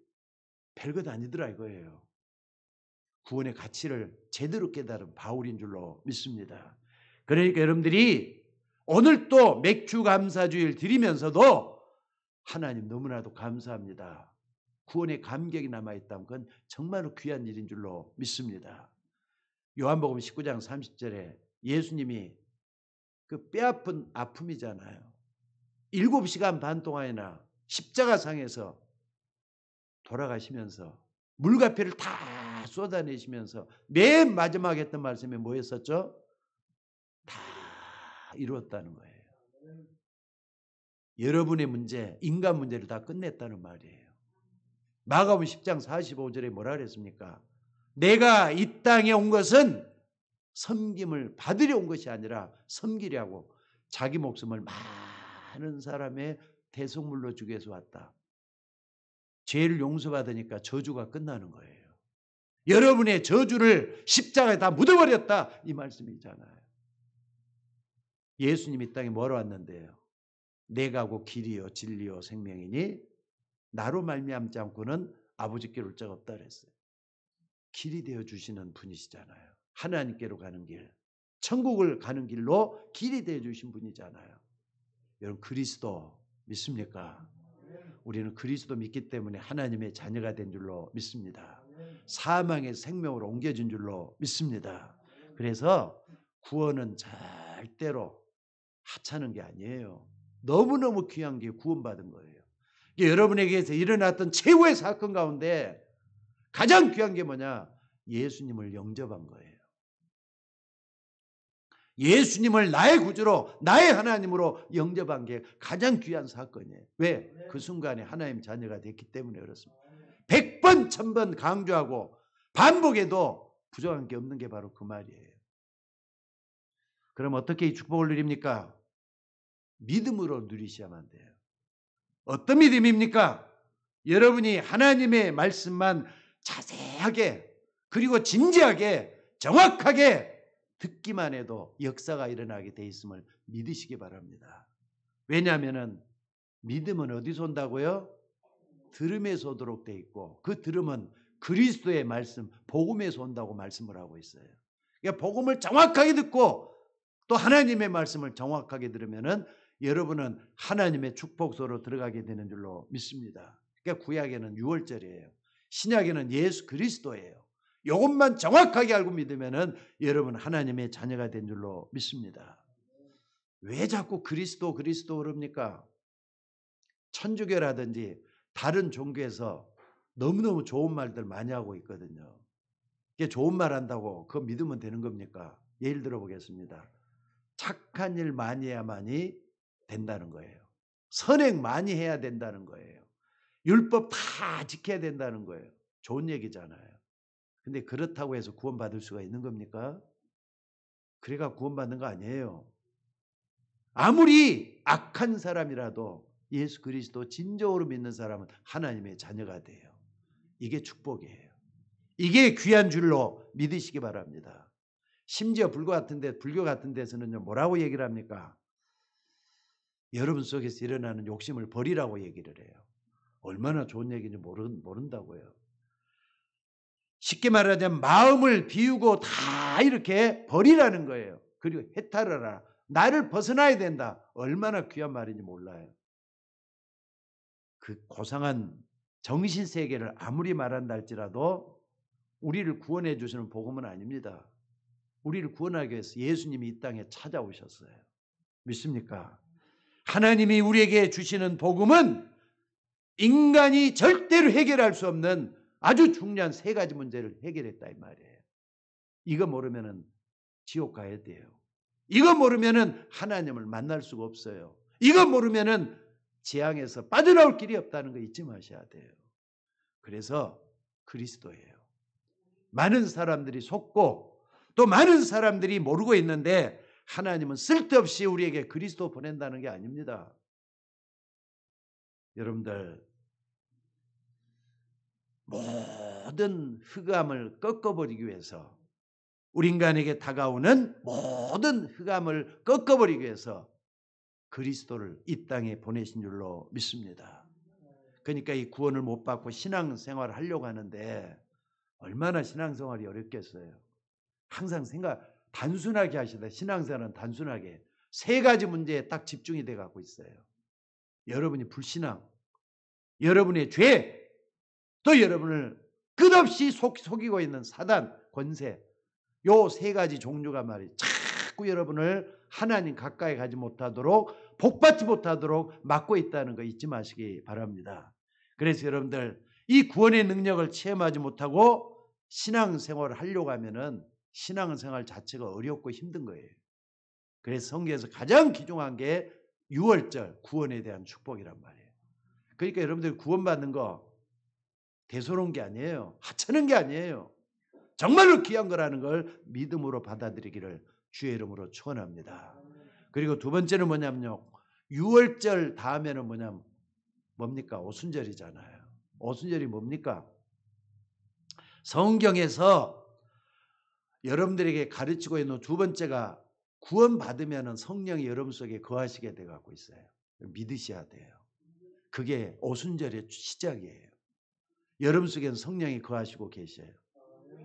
별것 아니더라 이거예요. 구원의 가치를 제대로 깨달은 바울인 줄로 믿습니다. 그러니까 여러분들이 오늘 또 맥주 감사주일 드리면서도 하나님 너무나도 감사합니다. 구원의 감격이 남아있다면 그건 정말로 귀한 일인 줄로 믿습니다. 요한복음 19장 30절에 예수님이 그 뼈아픈 아픔이잖아요. 7시간 반 동안이나 십자가상에서 돌아가시면서 물과피를 다 쏟아내시면서 맨 마지막에 했던 말씀이 뭐였었죠? 다 이루었다는 거예요. 여러분의 문제, 인간 문제를 다 끝냈다는 말이에요. 마가복음 10장 45절에 뭐라 그랬습니까? 내가 이 땅에 온 것은 섬김을 받으려 온 것이 아니라 섬기려고 자기 목숨을 많은 사람의 대속물로 주기 위해서 왔다. 죄를 용서받으니까 저주가 끝나는 거예요. 여러분의 저주를 십자가에 다 묻어버렸다. 이 말씀이잖아요. 예수님이 이 땅에 뭐로 왔는데요? 내가 곧 길이요 진리요 생명이니 나로 말미암지 않고는 아버지께 올 자가 없다 그랬어요. 길이 되어 주시는 분이시잖아요. 하나님께로 가는 길, 천국을 가는 길로 길이 되어 주신 분이잖아요. 여러분 그리스도 믿습니까? 우리는 그리스도 믿기 때문에 하나님의 자녀가 된 줄로 믿습니다. 사망의 생명으로 옮겨진 줄로 믿습니다. 그래서 구원은 절대로 하찮은 게 아니에요. 너무너무 귀한 게 구원받은 거예요. 여러분에게서 일어났던 최후의 사건 가운데 가장 귀한 게 뭐냐? 예수님을 영접한 거예요. 예수님을 나의 구주로 나의 하나님으로 영접한 게 가장 귀한 사건이에요. 왜? 그 순간에 하나님 자녀가 됐기 때문에 그렇습니다. 100번 1000번 강조하고 반복해도 부족한 게 없는 게 바로 그 말이에요. 그럼 어떻게 이 축복을 누립니까? 믿음으로 누리셔야만 돼요. 어떤 믿음입니까? 여러분이 하나님의 말씀만 자세하게 그리고 진지하게 정확하게 듣기만 해도 역사가 일어나게 돼 있음을 믿으시기 바랍니다. 왜냐하면 믿음은 어디서 온다고요? 들음에서 오도록 돼 있고 그 들음은 그리스도의 말씀, 복음에서 온다고 말씀을 하고 있어요. 그러니까 복음을 정확하게 듣고 또 하나님의 말씀을 정확하게 들으면은 여러분은 하나님의 축복소로 들어가게 되는 줄로 믿습니다. 그러니까 구약에는 유월절이에요. 신약에는 예수 그리스도예요. 이것만 정확하게 알고 믿으면은 여러분 하나님의 자녀가 된 줄로 믿습니다. 왜 자꾸 그리스도 그럽니까? 천주교라든지 다른 종교에서 너무너무 좋은 말들 많이 하고 있거든요. 이게 좋은 말 한다고 그거 믿으면 되는 겁니까? 예를 들어 보겠습니다. 착한 일 많이 해야만이 된다는 거예요. 선행 많이 해야 된다는 거예요. 율법 다 지켜야 된다는 거예요. 좋은 얘기잖아요. 근데 그렇다고 해서 구원받을 수가 있는 겁니까? 그래가 구원받는 거 아니에요. 아무리 악한 사람이라도 예수 그리스도 진정으로 믿는 사람은 하나님의 자녀가 돼요. 이게 축복이에요. 이게 귀한 줄로 믿으시기 바랍니다. 심지어 불교 같은 데서는요 뭐라고 얘기를 합니까? 여러분 속에서 일어나는 욕심을 버리라고 얘기를 해요. 얼마나 좋은 얘기인지 모른다고요. 쉽게 말하자면 마음을 비우고 다 이렇게 버리라는 거예요. 그리고 해탈하라. 나를 벗어나야 된다. 얼마나 귀한 말인지 몰라요. 그 고상한 정신세계를 아무리 말한다 할지라도 우리를 구원해 주시는 복음은 아닙니다. 우리를 구원하기 위해서 예수님이 이 땅에 찾아오셨어요. 믿습니까? 하나님이 우리에게 주시는 복음은 인간이 절대로 해결할 수 없는 아주 중요한 3가지 문제를 해결했다 이 말이에요. 이거 모르면은 지옥 가야 돼요. 이거 모르면은 하나님을 만날 수가 없어요. 이거 모르면은 재앙에서 빠져나올 길이 없다는 거 잊지 마셔야 돼요. 그래서 그리스도예요. 많은 사람들이 속고 또 많은 사람들이 모르고 있는데 하나님은 쓸데없이 우리에게 그리스도 보낸다는 게 아닙니다. 여러분들 모든 흑암을 꺾어버리기 위해서 우리 인간에게 다가오는 모든 흑암을 꺾어버리기 위해서 그리스도를 이 땅에 보내신 줄로 믿습니다. 그러니까 이 구원을 못 받고 신앙생활을 하려고 하는데 얼마나 신앙생활이 어렵겠어요. 항상 단순하게 하시다. 신앙생활은 단순하게 3가지 문제에 딱 집중이 돼 갖고 있어요. 여러분이 불신앙, 여러분의 죄, 또 여러분을 끝없이 속이고 있는 사단, 권세, 요 3가지 종류가 말이에요. 자꾸 여러분을 하나님 가까이 가지 못하도록 복받지 못하도록 막고 있다는 거 잊지 마시기 바랍니다. 그래서 여러분들 이 구원의 능력을 체험하지 못하고 신앙생활을 하려고 하면은 신앙생활 자체가 어렵고 힘든 거예요. 그래서 성경에서 가장 귀중한 게 유월절 구원에 대한 축복이란 말이에요. 그러니까 여러분들 구원받는 거 대수로운 게 아니에요. 하찮은 게 아니에요. 정말로 귀한 거라는 걸 믿음으로 받아들이기를 주의 이름으로 축원합니다. 그리고 2번째는 뭐냐면요. 유월절 다음에는 뭡니까? 오순절이잖아요. 오순절이 뭡니까? 성경에서 여러분들에게 가르치고 있는 2번째가 구원받으면 성령이 여러분 속에 거하시게 돼 갖고 있어요. 믿으셔야 돼요. 그게 오순절의 시작이에요. 여러분 속에는 성령이 거하시고 계셔요.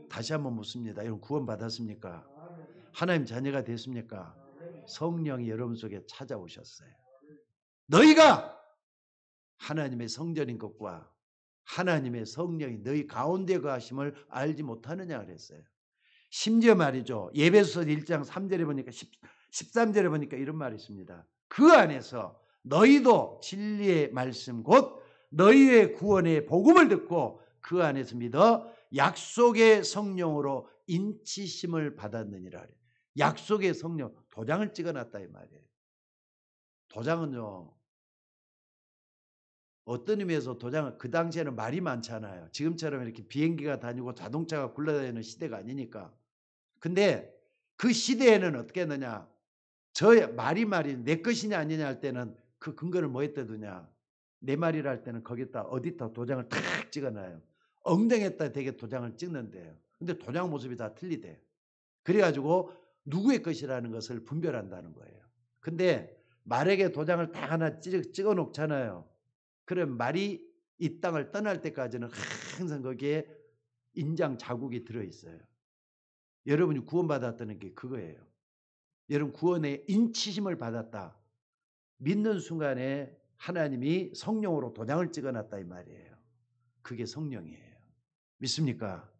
다시 한번 묻습니다. 여러분 구원 받았습니까? 하나님 자녀가 됐습니까? 성령이 여러분 속에 찾아오셨어요. 너희가 하나님의 성전인 것과 하나님의 성령이 너희 가운데 거하심을 알지 못하느냐 그랬어요. 심지어 말이죠. 예배소서 1장 3절에 보니까 13절에 보니까 이런 말이 있습니다. 그 안에서 너희도 진리의 말씀 곧 너희의 구원의 복음을 듣고 그 안에서 믿어 약속의 성령으로 인치심을 받았느니라. 약속의 성령, 도장을 찍어놨다 이 말이에요. 도장은요, 어떤 의미에서 도장은 그 당시에는 말이 많잖아요. 지금처럼 이렇게 비행기가 다니고 자동차가 굴러다니는 시대가 아니니까. 근데 그 시대에는 어떻게 했느냐, 저 말이 내 것이냐 아니냐 할 때는 그 근거를 뭐 했다 두냐, 내 말이라 할 때는 거기다 어디다 도장을 탁 찍어놔요. 엉덩이에다 되게 도장을 찍는데요. 근데 도장 모습이 다 틀리대요. 그래가지고 누구의 것이라는 것을 분별한다는 거예요. 근데 말에게 도장을 딱 하나 찍어 놓잖아요. 그럼 말이 이 땅을 떠날 때까지는 항상 거기에 인장 자국이 들어있어요. 여러분이 구원받았다는 게 그거예요. 여러분 구원의 인치심을 받았다. 믿는 순간에 하나님이 성령으로 도장을 찍어놨다 이 말이에요. 그게 성령이에요. 믿습니까?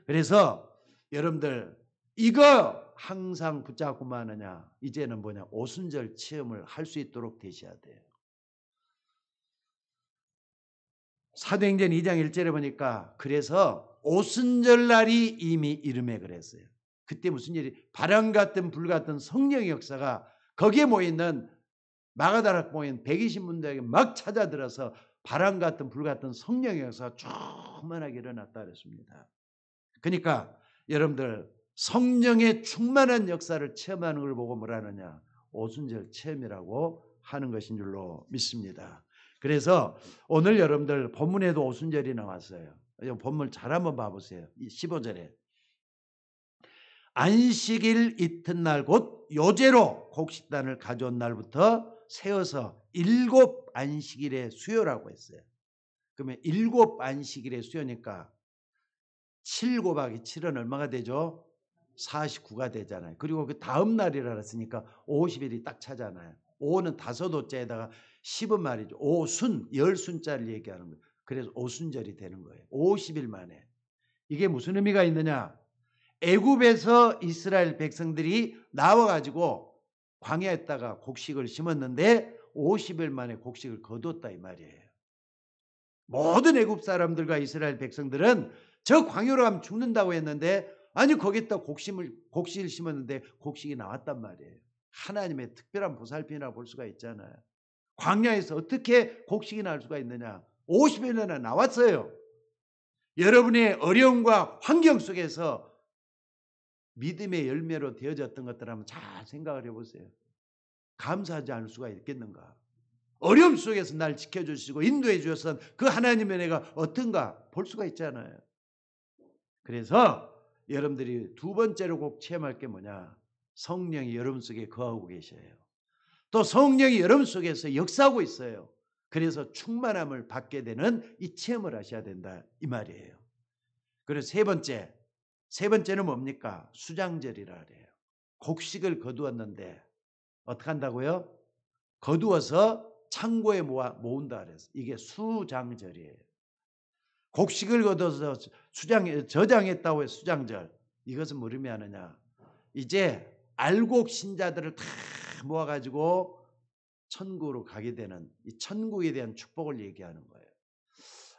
그래서 여러분들 이거 항상 붙잡고만 하느냐, 이제는 뭐냐, 오순절 체험을 할 수 있도록 되셔야 돼요. 사도행전 2장 1절에 보니까 그래서 오순절날이 이미 이름에 그랬어요. 그때 무슨 일이, 바람 같은 불 같은 성령의 역사가 거기에 모이는 마가다락 모인 120분들에게 막 찾아들어서 바람 같은 불 같은 성령의 역사가 충만하게 일어났다 그랬습니다. 그러니까 여러분들 성령의 충만한 역사를 체험하는 걸 보고 뭐라느냐, 오순절 체험이라고 하는 것인 줄로 믿습니다. 그래서 오늘 여러분들 본문에도 오순절이 나왔어요. 본문 잘 한번 봐보세요. 15절에 안식일 이튿날 곧 요제로 곡식단을 가져온 날부터 세어서 7 안식일의 수요라고 했어요. 그러면 7 안식일의 수요니까 7 곱하기 7은 얼마가 되죠? 49가 되잖아요. 그리고 그 다음 날이라 했으니까 50일이 딱 차잖아요. 5는 5호째에다가 10은 말이죠. 오순, 10순자를 얘기하는 거예요. 그래서 오순절이 되는 거예요. 50일 만에. 이게 무슨 의미가 있느냐? 애굽에서 이스라엘 백성들이 나와가지고 광야에다가 곡식을 심었는데 50일 만에 곡식을 거뒀다 이 말이에요. 모든 애굽 사람들과 이스라엘 백성들은 저 광야로 가면 죽는다고 했는데 아니 거기다 곡식을 심었는데 곡식이 나왔단 말이에요. 하나님의 특별한 보살핌이라 볼 수가 있잖아요. 광야에서 어떻게 곡식이 날 수가 있느냐? 50일이나 나왔어요. 여러분의 어려움과 환경 속에서 믿음의 열매로 되어졌던 것들 한번 잘 생각을 해보세요. 감사하지 않을 수가 있겠는가? 어려움 속에서 날 지켜주시고 인도해 주셔서 그 하나님의 은혜가 어떤가 볼 수가 있잖아요. 그래서 여러분들이 두 번째로 꼭 체험할 게 뭐냐? 성령이 여러분 속에 거하고 계셔요. 또 성령이 여러분 속에서 역사하고 있어요. 그래서 충만함을 받게 되는 이 체험을 하셔야 된다 이 말이에요. 그리고 세 번째는 뭡니까? 수장절이라 그래요. 곡식을 거두었는데 어떻게 한다고요? 거두어서 창고에 모은다 그래서 이게 수장절이에요. 곡식을 거둬서 저장했다고 해서 수장절. 이것은 뭘 의미하느냐? 이제 알곡 신자들을 다 모아가지고 천국으로 가게 되는 이 천국에 대한 축복을 얘기하는 거예요.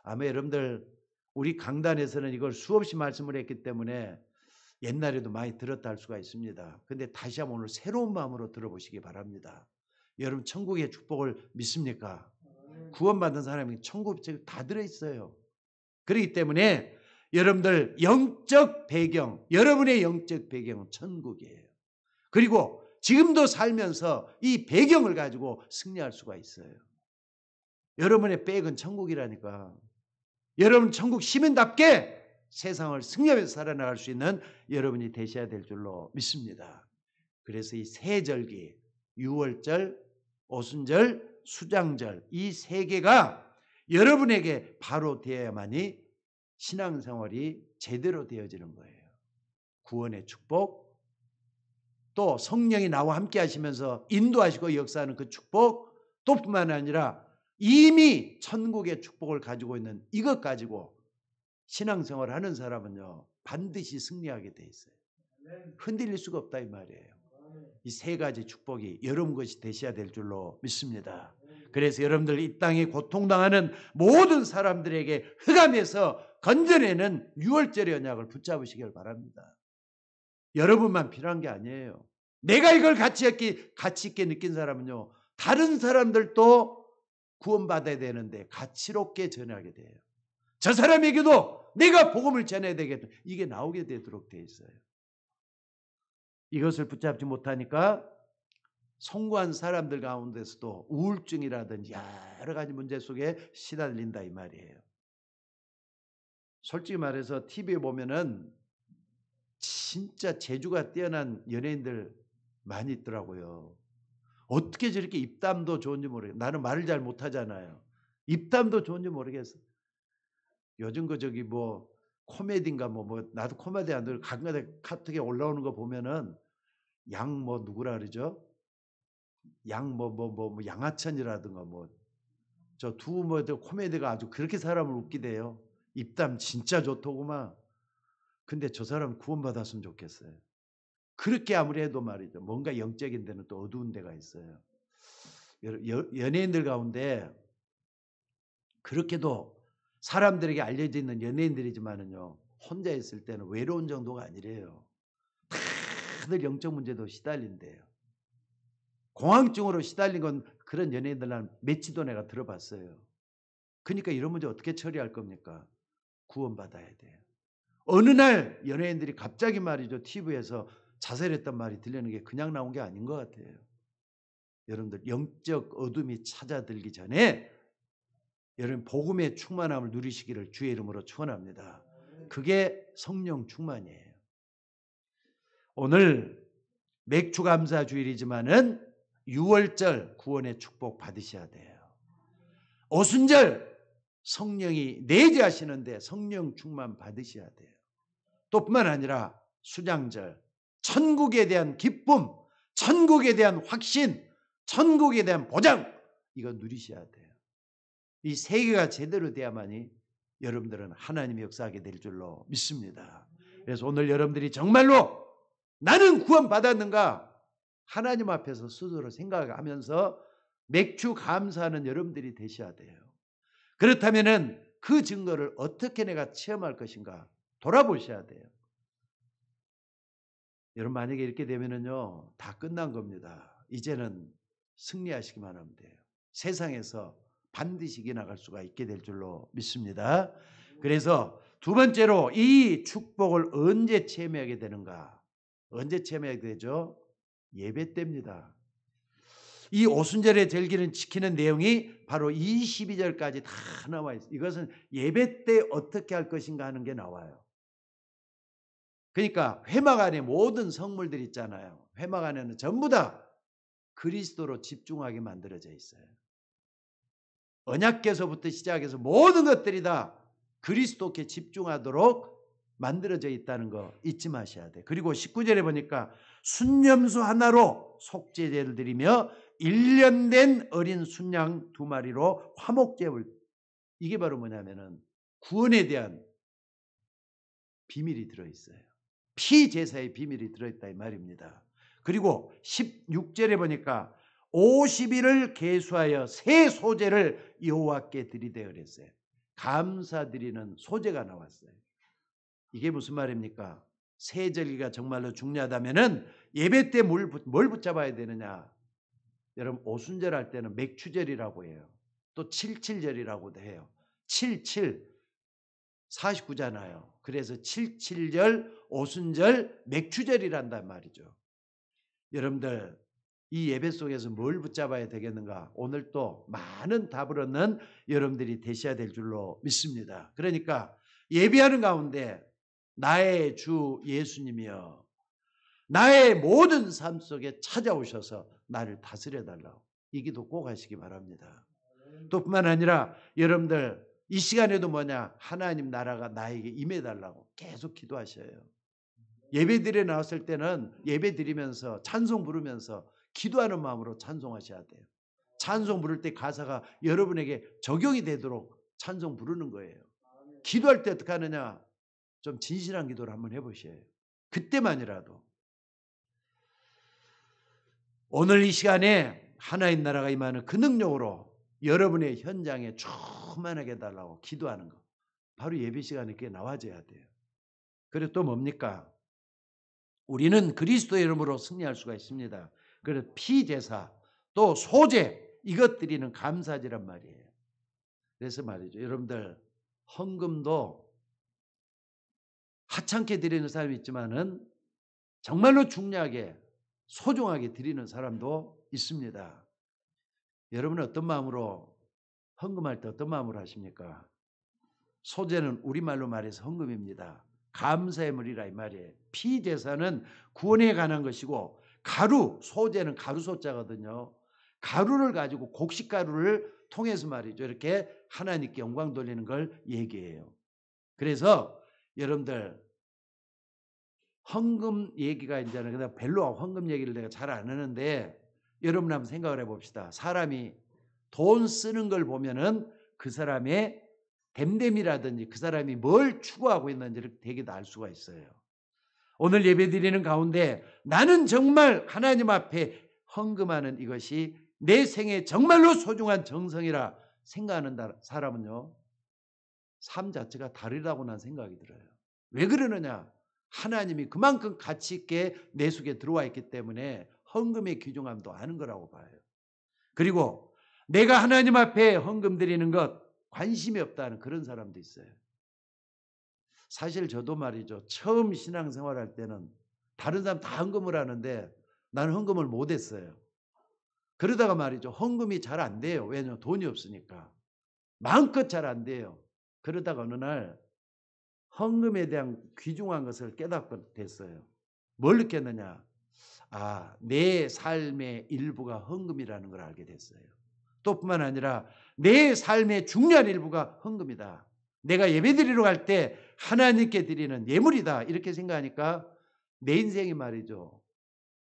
아마 여러분들 우리 강단에서는 이걸 수없이 말씀을 했기 때문에 옛날에도 많이 들었다 할 수가 있습니다. 근데 다시 한번 오늘 새로운 마음으로 들어보시기 바랍니다. 여러분 천국의 축복을 믿습니까? 구원받은 사람이 천국 다 들어있어요. 그렇기 때문에 여러분들 영적 배경, 여러분의 영적 배경은 천국이에요. 그리고 지금도 살면서 이 배경을 가지고 승리할 수가 있어요. 여러분의 백은 천국이라니까. 여러분 천국 시민답게 세상을 승리하면서 살아나갈 수 있는 여러분이 되셔야 될 줄로 믿습니다. 그래서 이 세 절기, 유월절, 오순절, 수장절 이 세 개가 여러분에게 바로 되어야만이 신앙생활이 제대로 되어지는 거예요. 구원의 축복, 또 성령이 나와 함께 하시면서 인도하시고 역사하는 그 축복, 또 뿐만 아니라 이미 천국의 축복을 가지고 있는 이것 가지고 신앙생활을 하는 사람은요 반드시 승리하게 돼 있어요. 흔들릴 수가 없다 이 말이에요. 이 세 가지 축복이 여러분 것이 되셔야 될 줄로 믿습니다. 그래서 여러분들 이 땅에 고통당하는 모든 사람들에게 흑암에서 건져내는 유월절의 언약을 붙잡으시길 바랍니다. 여러분만 필요한 게 아니에요. 내가 이걸 가치 있게 느낀 사람은요 다른 사람들도 구원받아야 되는데 가치롭게 전하게 돼요. 저 사람에게도 내가 복음을 전해야 되겠다. 이게 나오게 되도록 돼 있어요. 이것을 붙잡지 못하니까 성공한 사람들 가운데서도 우울증이라든지 여러 가지 문제 속에 시달린다 이 말이에요. 솔직히 말해서 TV에 보면은 진짜 재주가 뛰어난 연예인들 많이 있더라고요. 어떻게 저렇게 입담도 좋은지 모르겠어요. 나는 말을 잘 못하잖아요. 입담도 좋은지 모르겠어요. 요즘 저기 뭐 코미디인가 뭐 나도 코미디 안 들어 가끔가다 카톡에 올라오는 거 보면은 양 뭐 누구라 그러죠? 양 양하천이라든가 뭐 저 두 코미디가 아주 그렇게 사람을 웃기대요. 입담 진짜 좋더구만. 근데 저 사람 구원받았으면 좋겠어요. 그렇게 아무리 해도 말이죠. 뭔가 영적인 데는 또 어두운 데가 있어요. 연예인들 가운데 그렇게도 사람들에게 알려져 있는 연예인들이지만은요. 혼자 있을 때는 외로운 정도가 아니래요. 다들 영적 문제도 시달린대요. 공황증으로 시달린 건 그런 연예인들 한 몇지도 내가 들어봤어요. 그러니까 이런 문제 어떻게 처리할 겁니까? 구원받아야 돼요. 어느 날 연예인들이 갑자기 말이죠. TV에서 자살했단 말이 들리는 게 그냥 나온 게 아닌 것 같아요. 여러분들 영적 어둠이 찾아들기 전에 여러분 복음의 충만함을 누리시기를 주의 이름으로 축원합니다. 그게 성령 충만이에요. 오늘 맥주감사 주일이지만은 6월절 구원의 축복 받으셔야 돼요. 오순절 성령이 내재하시는데 성령 충만 받으셔야 돼요. 또 뿐만 아니라 수장절 천국에 대한 기쁨, 천국에 대한 확신, 천국에 대한 보장 이거 누리셔야 돼요. 이 세 개가 제대로 돼야만이 여러분들은 하나님의 역사하게 될 줄로 믿습니다. 그래서 오늘 여러분들이 정말로 나는 구원받았는가 하나님 앞에서 스스로 생각하면서 맥주 감사하는 여러분들이 되셔야 돼요. 그렇다면은 그 증거를 어떻게 내가 체험할 것인가 돌아보셔야 돼요. 여러분 만약에 이렇게 되면은요 다 끝난 겁니다. 이제는 승리하시기만 하면 돼요. 세상에서 반드시 이겨나갈 수가 있게 될 줄로 믿습니다. 그래서 두 번째로 이 축복을 언제 체험하게 되는가? 언제 체험하게 되죠? 예배 때입니다. 이 오순절의 절기는 지키는 내용이 바로 22절까지 다 나와 있어요. 이것은 예배 때 어떻게 할 것인가 하는 게 나와요. 그러니까 회막 안에 모든 성물들 있잖아요. 회막 안에는 전부 다 그리스도로 집중하게 만들어져 있어요. 언약궤서부터 시작해서 모든 것들이 다 그리스도께 집중하도록 만들어져 있다는 거 잊지 마셔야 돼요. 그리고 19절에 보니까 순념수 하나로 속죄제를 드리며 1년 된 어린 순양 2마리로 화목제물, 이게 바로 뭐냐면은 구원에 대한 비밀이 들어있어요. 피제사의 비밀이 들어있다 이 말입니다. 그리고 16절에 보니까 50일을 계수하여 새 소제를 여호와께 드리되 그랬어요. 감사드리는 소제가 나왔어요. 이게 무슨 말입니까? 새 절기가 정말로 중요하다면은 예배 때 뭘 붙잡아야 되느냐? 여러분 오순절 할 때는 맥추절이라고 해요. 또 77절이라고도 해요. 77 49잖아요. 그래서 77절 오순절 맥추절이란단 말이죠. 여러분들 이 예배 속에서 뭘 붙잡아야 되겠는가? 오늘 또 많은 답을 얻는 여러분들이 되셔야 될 줄로 믿습니다. 그러니까 예배하는 가운데 나의 주 예수님이여 나의 모든 삶 속에 찾아오셔서 나를 다스려 달라고 이 기도 꼭 하시기 바랍니다. 또 뿐만 아니라 여러분들 이 시간에도 뭐냐? 하나님 나라가 나에게 임해달라고 계속 기도하셔요. 예배드려 나왔을 때는 예배 드리면서 찬송 부르면서 기도하는 마음으로 찬송하셔야 돼요. 찬송 부를 때 가사가 여러분에게 적용이 되도록 찬송 부르는 거예요. 기도할 때 어떻게 하느냐? 좀 진실한 기도를 한번 해보셔요. 그때만이라도. 오늘 이 시간에 하나님 나라가 임하는 그 능력으로 여러분의 현장에 충만하게 해달라고 기도하는 거. 바로 예배 시간에 그게 나와져야 돼요. 그리고 또 뭡니까? 우리는 그리스도의 이름으로 승리할 수가 있습니다. 그래서 피제사 또 소제 이것 드리는 감사제란 말이에요. 그래서 말이죠. 여러분들 헌금도 하찮게 드리는 사람이 있지만은 정말로 중요하게 소중하게 드리는 사람도 있습니다. 여러분은 어떤 마음으로 헌금할 때 어떤 마음으로 하십니까? 소제는 우리말로 말해서 헌금입니다. 감사의 물이라 이 말이에요. 피제사는 구원에 관한 것이고 소제는 가루소자거든요. 가루를 가지고 곡식가루를 통해서 말이죠. 이렇게 하나님께 영광 돌리는 걸 얘기해요. 그래서 여러분들 헌금 얘기가 이제는 그냥 별로 헌금 얘기를 내가 잘 안 하는데 여러분 한번 생각을 해봅시다. 사람이 돈 쓰는 걸 보면은 그 사람의 됨됨이라든지 그 사람이 뭘 추구하고 있는지를 되게 알 수가 있어요. 오늘 예배드리는 가운데 나는 정말 하나님 앞에 헌금하는 이것이 내 생에 정말로 소중한 정성이라 생각하는 사람은요. 삶 자체가 다르다고 난 생각이 들어요. 왜 그러느냐? 하나님이 그만큼 가치 있게 내 속에 들어와 있기 때문에 헌금의 귀중함도 아는 거라고 봐요. 그리고 내가 하나님 앞에 헌금 드리는 것 관심이 없다는 그런 사람도 있어요. 사실 저도 말이죠. 처음 신앙생활할 때는 다른 사람 다 헌금을 하는데 나는 헌금을 못했어요. 그러다가 말이죠. 헌금이 잘 안 돼요. 왜냐하면 돈이 없으니까. 마음껏 잘 안 돼요. 그러다가 어느 날 헌금에 대한 귀중한 것을 깨닫게 됐어요. 뭘 느꼈느냐? 아, 내 삶의 일부가 헌금이라는 걸 알게 됐어요. 또 뿐만 아니라 내 삶의 중요한 일부가 헌금이다. 내가 예배드리러 갈 때 하나님께 드리는 예물이다. 이렇게 생각하니까 내 인생이 말이죠.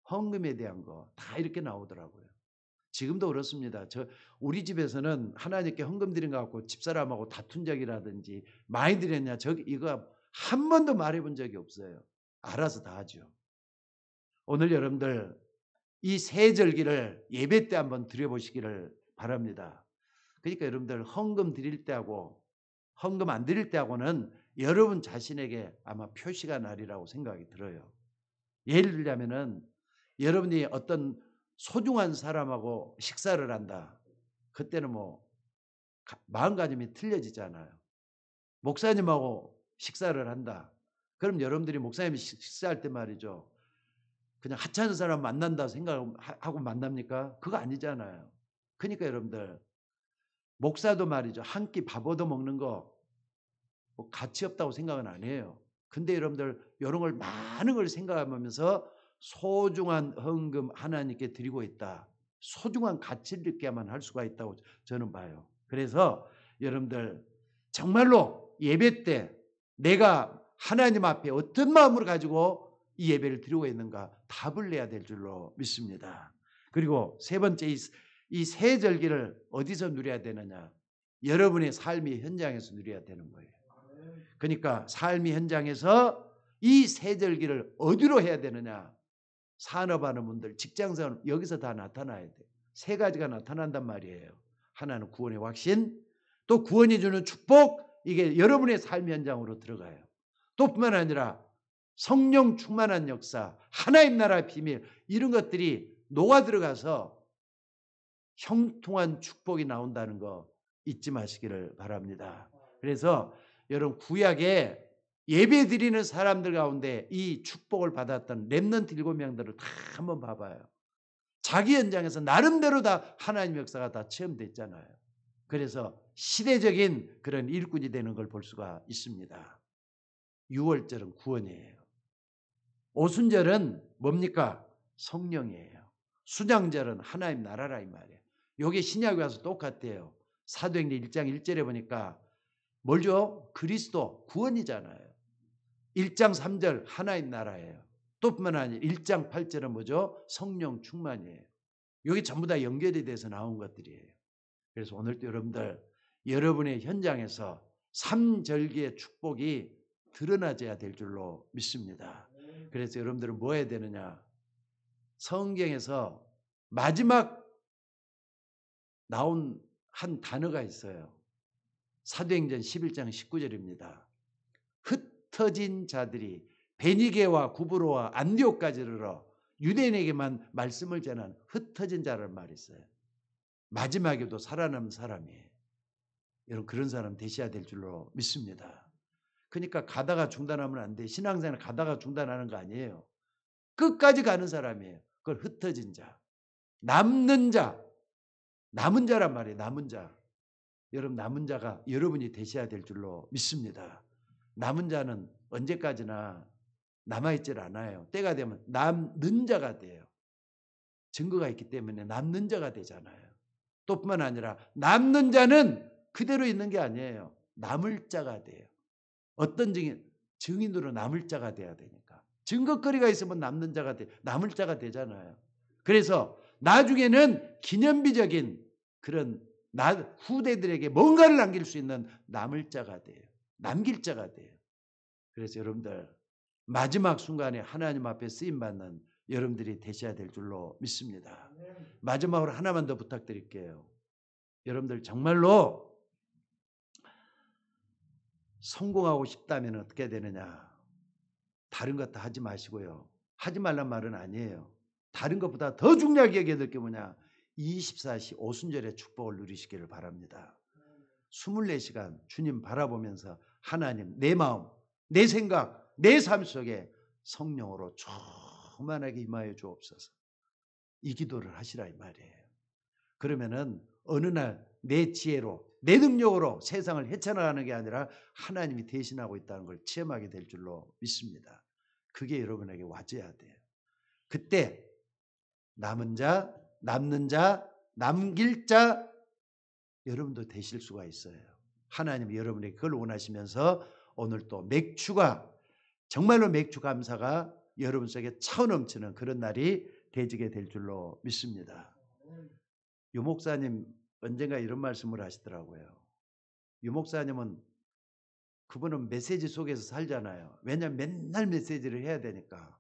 헌금에 대한 거 다 이렇게 나오더라고요. 지금도 그렇습니다. 우리 집에서는 하나님께 헌금 드린 것 갖고 집사람하고 다툰 적이라든지 많이 드렸냐 이거 한 번도 말해본 적이 없어요. 알아서 다 하죠. 오늘 여러분들 이 세절기를 예배 때 한번 드려보시기를 바랍니다. 그러니까 여러분들 헌금 드릴 때하고 헌금 안 드릴 때하고는 여러분 자신에게 아마 표시가 나리라고 생각이 들어요. 예를 들자면은 여러분이 어떤 소중한 사람하고 식사를 한다. 그때는 뭐 마음가짐이 틀려지잖아요. 목사님하고 식사를 한다. 그럼 여러분들이 목사님이 식사할 때 말이죠. 그냥 하찮은 사람 만난다 생각하고 만납니까? 그거 아니잖아요. 그러니까 여러분들 목사도 말이죠. 한 끼 밥 얻어 먹는 거 뭐 가치 없다고 생각은 안 해요. 근데 여러분들 이런 걸 많은 걸 생각하면서 소중한 헌금 하나님께 드리고 있다. 소중한 가치를 느껴야만 할 수가 있다고 저는 봐요. 그래서 여러분들 정말로 예배 때 내가 하나님 앞에 어떤 마음으로 가지고 이 예배를 드리고 있는가 답을 내야 될 줄로 믿습니다. 그리고 세 번째 이 세절기를 어디서 누려야 되느냐? 여러분의 삶의 현장에서 누려야 되는 거예요. 그러니까 삶의 현장에서 이 세절기를 어디로 해야 되느냐? 산업하는 분들, 직장생활 여기서 다 나타나야 돼요. 세 가지가 나타난단 말이에요. 하나는 구원의 확신, 또 구원이 주는 축복, 이게 여러분의 삶 현장으로 들어가요. 또 뿐만 아니라 성령 충만한 역사, 하나님 나라의 비밀 이런 것들이 녹아 들어가서 형통한 축복이 나온다는 거 잊지 마시기를 바랍니다. 그래서 여러분 구약에 예배 드리는 사람들 가운데 이 축복을 받았던 렘넌트 7명들을 다 한번 봐봐요. 자기 현장에서 나름대로 다 하나님 역사가 다 체험됐잖아요. 그래서 시대적인 그런 일꾼이 되는 걸 볼 수가 있습니다. 유월절은 구원이에요. 오순절은 뭡니까? 성령이에요. 수장절은 하나님 나라라 이 말이에요. 이게 신약에 와서 똑같아요. 사도행전 1장 1절에 보니까 뭘죠? 그리스도 구원이잖아요. 1장 3절 하나인 나라예요. 또 뿐만 아니라 1장 8절은 뭐죠? 성령 충만이에요. 여기 전부 다 연결이 돼서 나온 것들이에요. 그래서 오늘도 여러분들 여러분의 현장에서 삼절기의 축복이 드러나져야 될 줄로 믿습니다. 그래서 여러분들은 뭐 해야 되느냐? 성경에서 마지막 나온 한 단어가 있어요. 사도행전 11장 19절입니다. 흩어진 자들이 베니게와 구브로와 안디옥까지 이르러 유대인에게만 말씀을 전한 흩어진 자라는 말이 있어요. 마지막에도 살아남은 사람이에요. 여러분 그런 사람 되셔야 될 줄로 믿습니다. 그러니까 가다가 중단하면 안 돼. 신앙생활 가다가 중단하는 거 아니에요. 끝까지 가는 사람이에요. 그걸 흩어진 자. 남는 자. 남은 자란 말이에요. 남은 자. 여러분 남은 자가 여러분이 되셔야 될 줄로 믿습니다. 남은 자는 언제까지나 남아있질 않아요. 때가 되면 남는 자가 돼요. 증거가 있기 때문에 남는 자가 되잖아요. 또 뿐만 아니라 남는 자는 그대로 있는 게 아니에요. 남을 자가 돼요. 어떤 증인으로 남을 자가 돼야 되니까. 증거거리가 있으면 남는 자가 돼. 남을 자가 되잖아요. 그래서 나중에는 기념비적인 그런 후대들에게 뭔가를 남길 수 있는 남을 자가 돼요. 남길 자가 돼요. 그래서 여러분들 마지막 순간에 하나님 앞에 쓰임받는 여러분들이 되셔야 될 줄로 믿습니다. 마지막으로 하나만 더 부탁드릴게요. 여러분들 정말로 성공하고 싶다면 어떻게 되느냐? 다른 것 다 하지 마시고요. 하지 말란 말은 아니에요. 다른 것보다 더 중요하게 여겨야 될 게 뭐냐? 24시 오순절의 축복을 누리시기를 바랍니다. 24시간 주님 바라보면서 하나님 내 마음, 내 생각, 내 삶 속에 성령으로 충만하게 임하여 주옵소서. 이 기도를 하시라 이 말이에요. 그러면은 어느 날 내 지혜로 내 능력으로 세상을 헤쳐나가는 게 아니라 하나님이 대신하고 있다는 걸 체험하게 될 줄로 믿습니다. 그게 여러분에게 와줘야 돼요. 그때 남은 자, 남는 자, 남길 자 여러분도 되실 수가 있어요. 하나님이 여러분에게 그걸 원하시면서 오늘 또 맥주가 정말로 맥주 감사가 여러분 속에 차오넘치는 그런 날이 되지게 될 줄로 믿습니다. 유 목사님 언젠가 이런 말씀을 하시더라고요. 유 목사님은 그분은 메시지 속에서 살잖아요. 왜냐하면 맨날 메시지를 해야 되니까.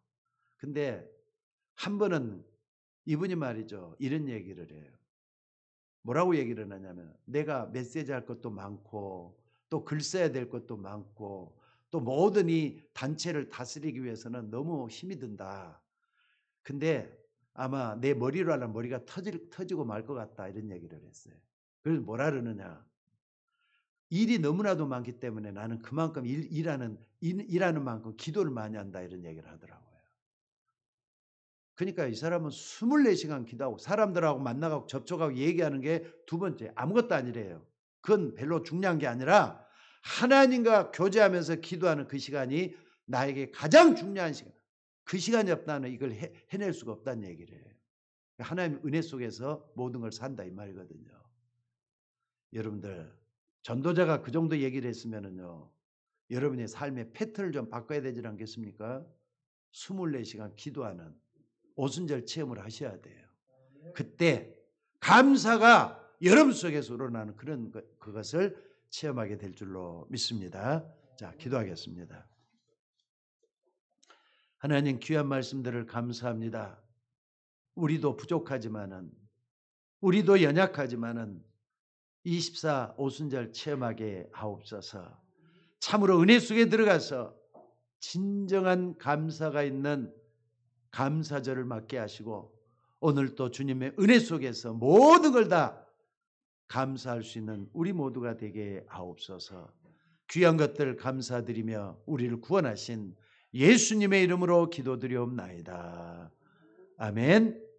근데 한 번은 이분이 말이죠. 이런 얘기를 해요. 뭐라고 얘기를 하냐면 내가 메시지 할 것도 많고 또 글 써야 될 것도 많고 또 모든 이 단체를 다스리기 위해서는 너무 힘이 든다. 근데 아마 내 머리로 하려면 머리가 터지고 말 것 같다 이런 얘기를 했어요. 그래서 뭐라 그러느냐. 일이 너무나도 많기 때문에 나는 그만큼 일하는 만큼 기도를 많이 한다 이런 얘기를 하더라고요. 그러니까 이 사람은 24시간 기도하고 사람들하고 만나고 접촉하고 얘기하는 게 두 번째 아무것도 아니래요. 그건 별로 중요한 게 아니라 하나님과 교제하면서 기도하는 그 시간이 나에게 가장 중요한 시간. 그 시간이 없다면 이걸 해낼 수가 없다는 얘기를 해요. 하나님 은혜 속에서 모든 걸 산다 이 말이거든요. 여러분들 전도자가 그 정도 얘기를 했으면은요. 여러분의 삶의 패턴을 좀 바꿔야 되지 않겠습니까? 24시간 기도하는 오순절 체험을 하셔야 돼요. 그때 감사가 여러분 속에서 우러나는 그런 그것을 체험하게 될 줄로 믿습니다. 자, 기도하겠습니다. 하나님 귀한 말씀들을 감사합니다. 우리도 부족하지만은 우리도 연약하지만은 24 오순절 체험하게 하옵소서. 참으로 은혜 속에 들어가서 진정한 감사가 있는 감사절을 맞게 하시고 오늘 또 주님의 은혜 속에서 모든 걸 다 감사할 수 있는 우리 모두가 되게 하옵소서. 귀한 것들 감사드리며 우리를 구원하신 예수님의 이름으로 기도드리옵나이다. 아멘.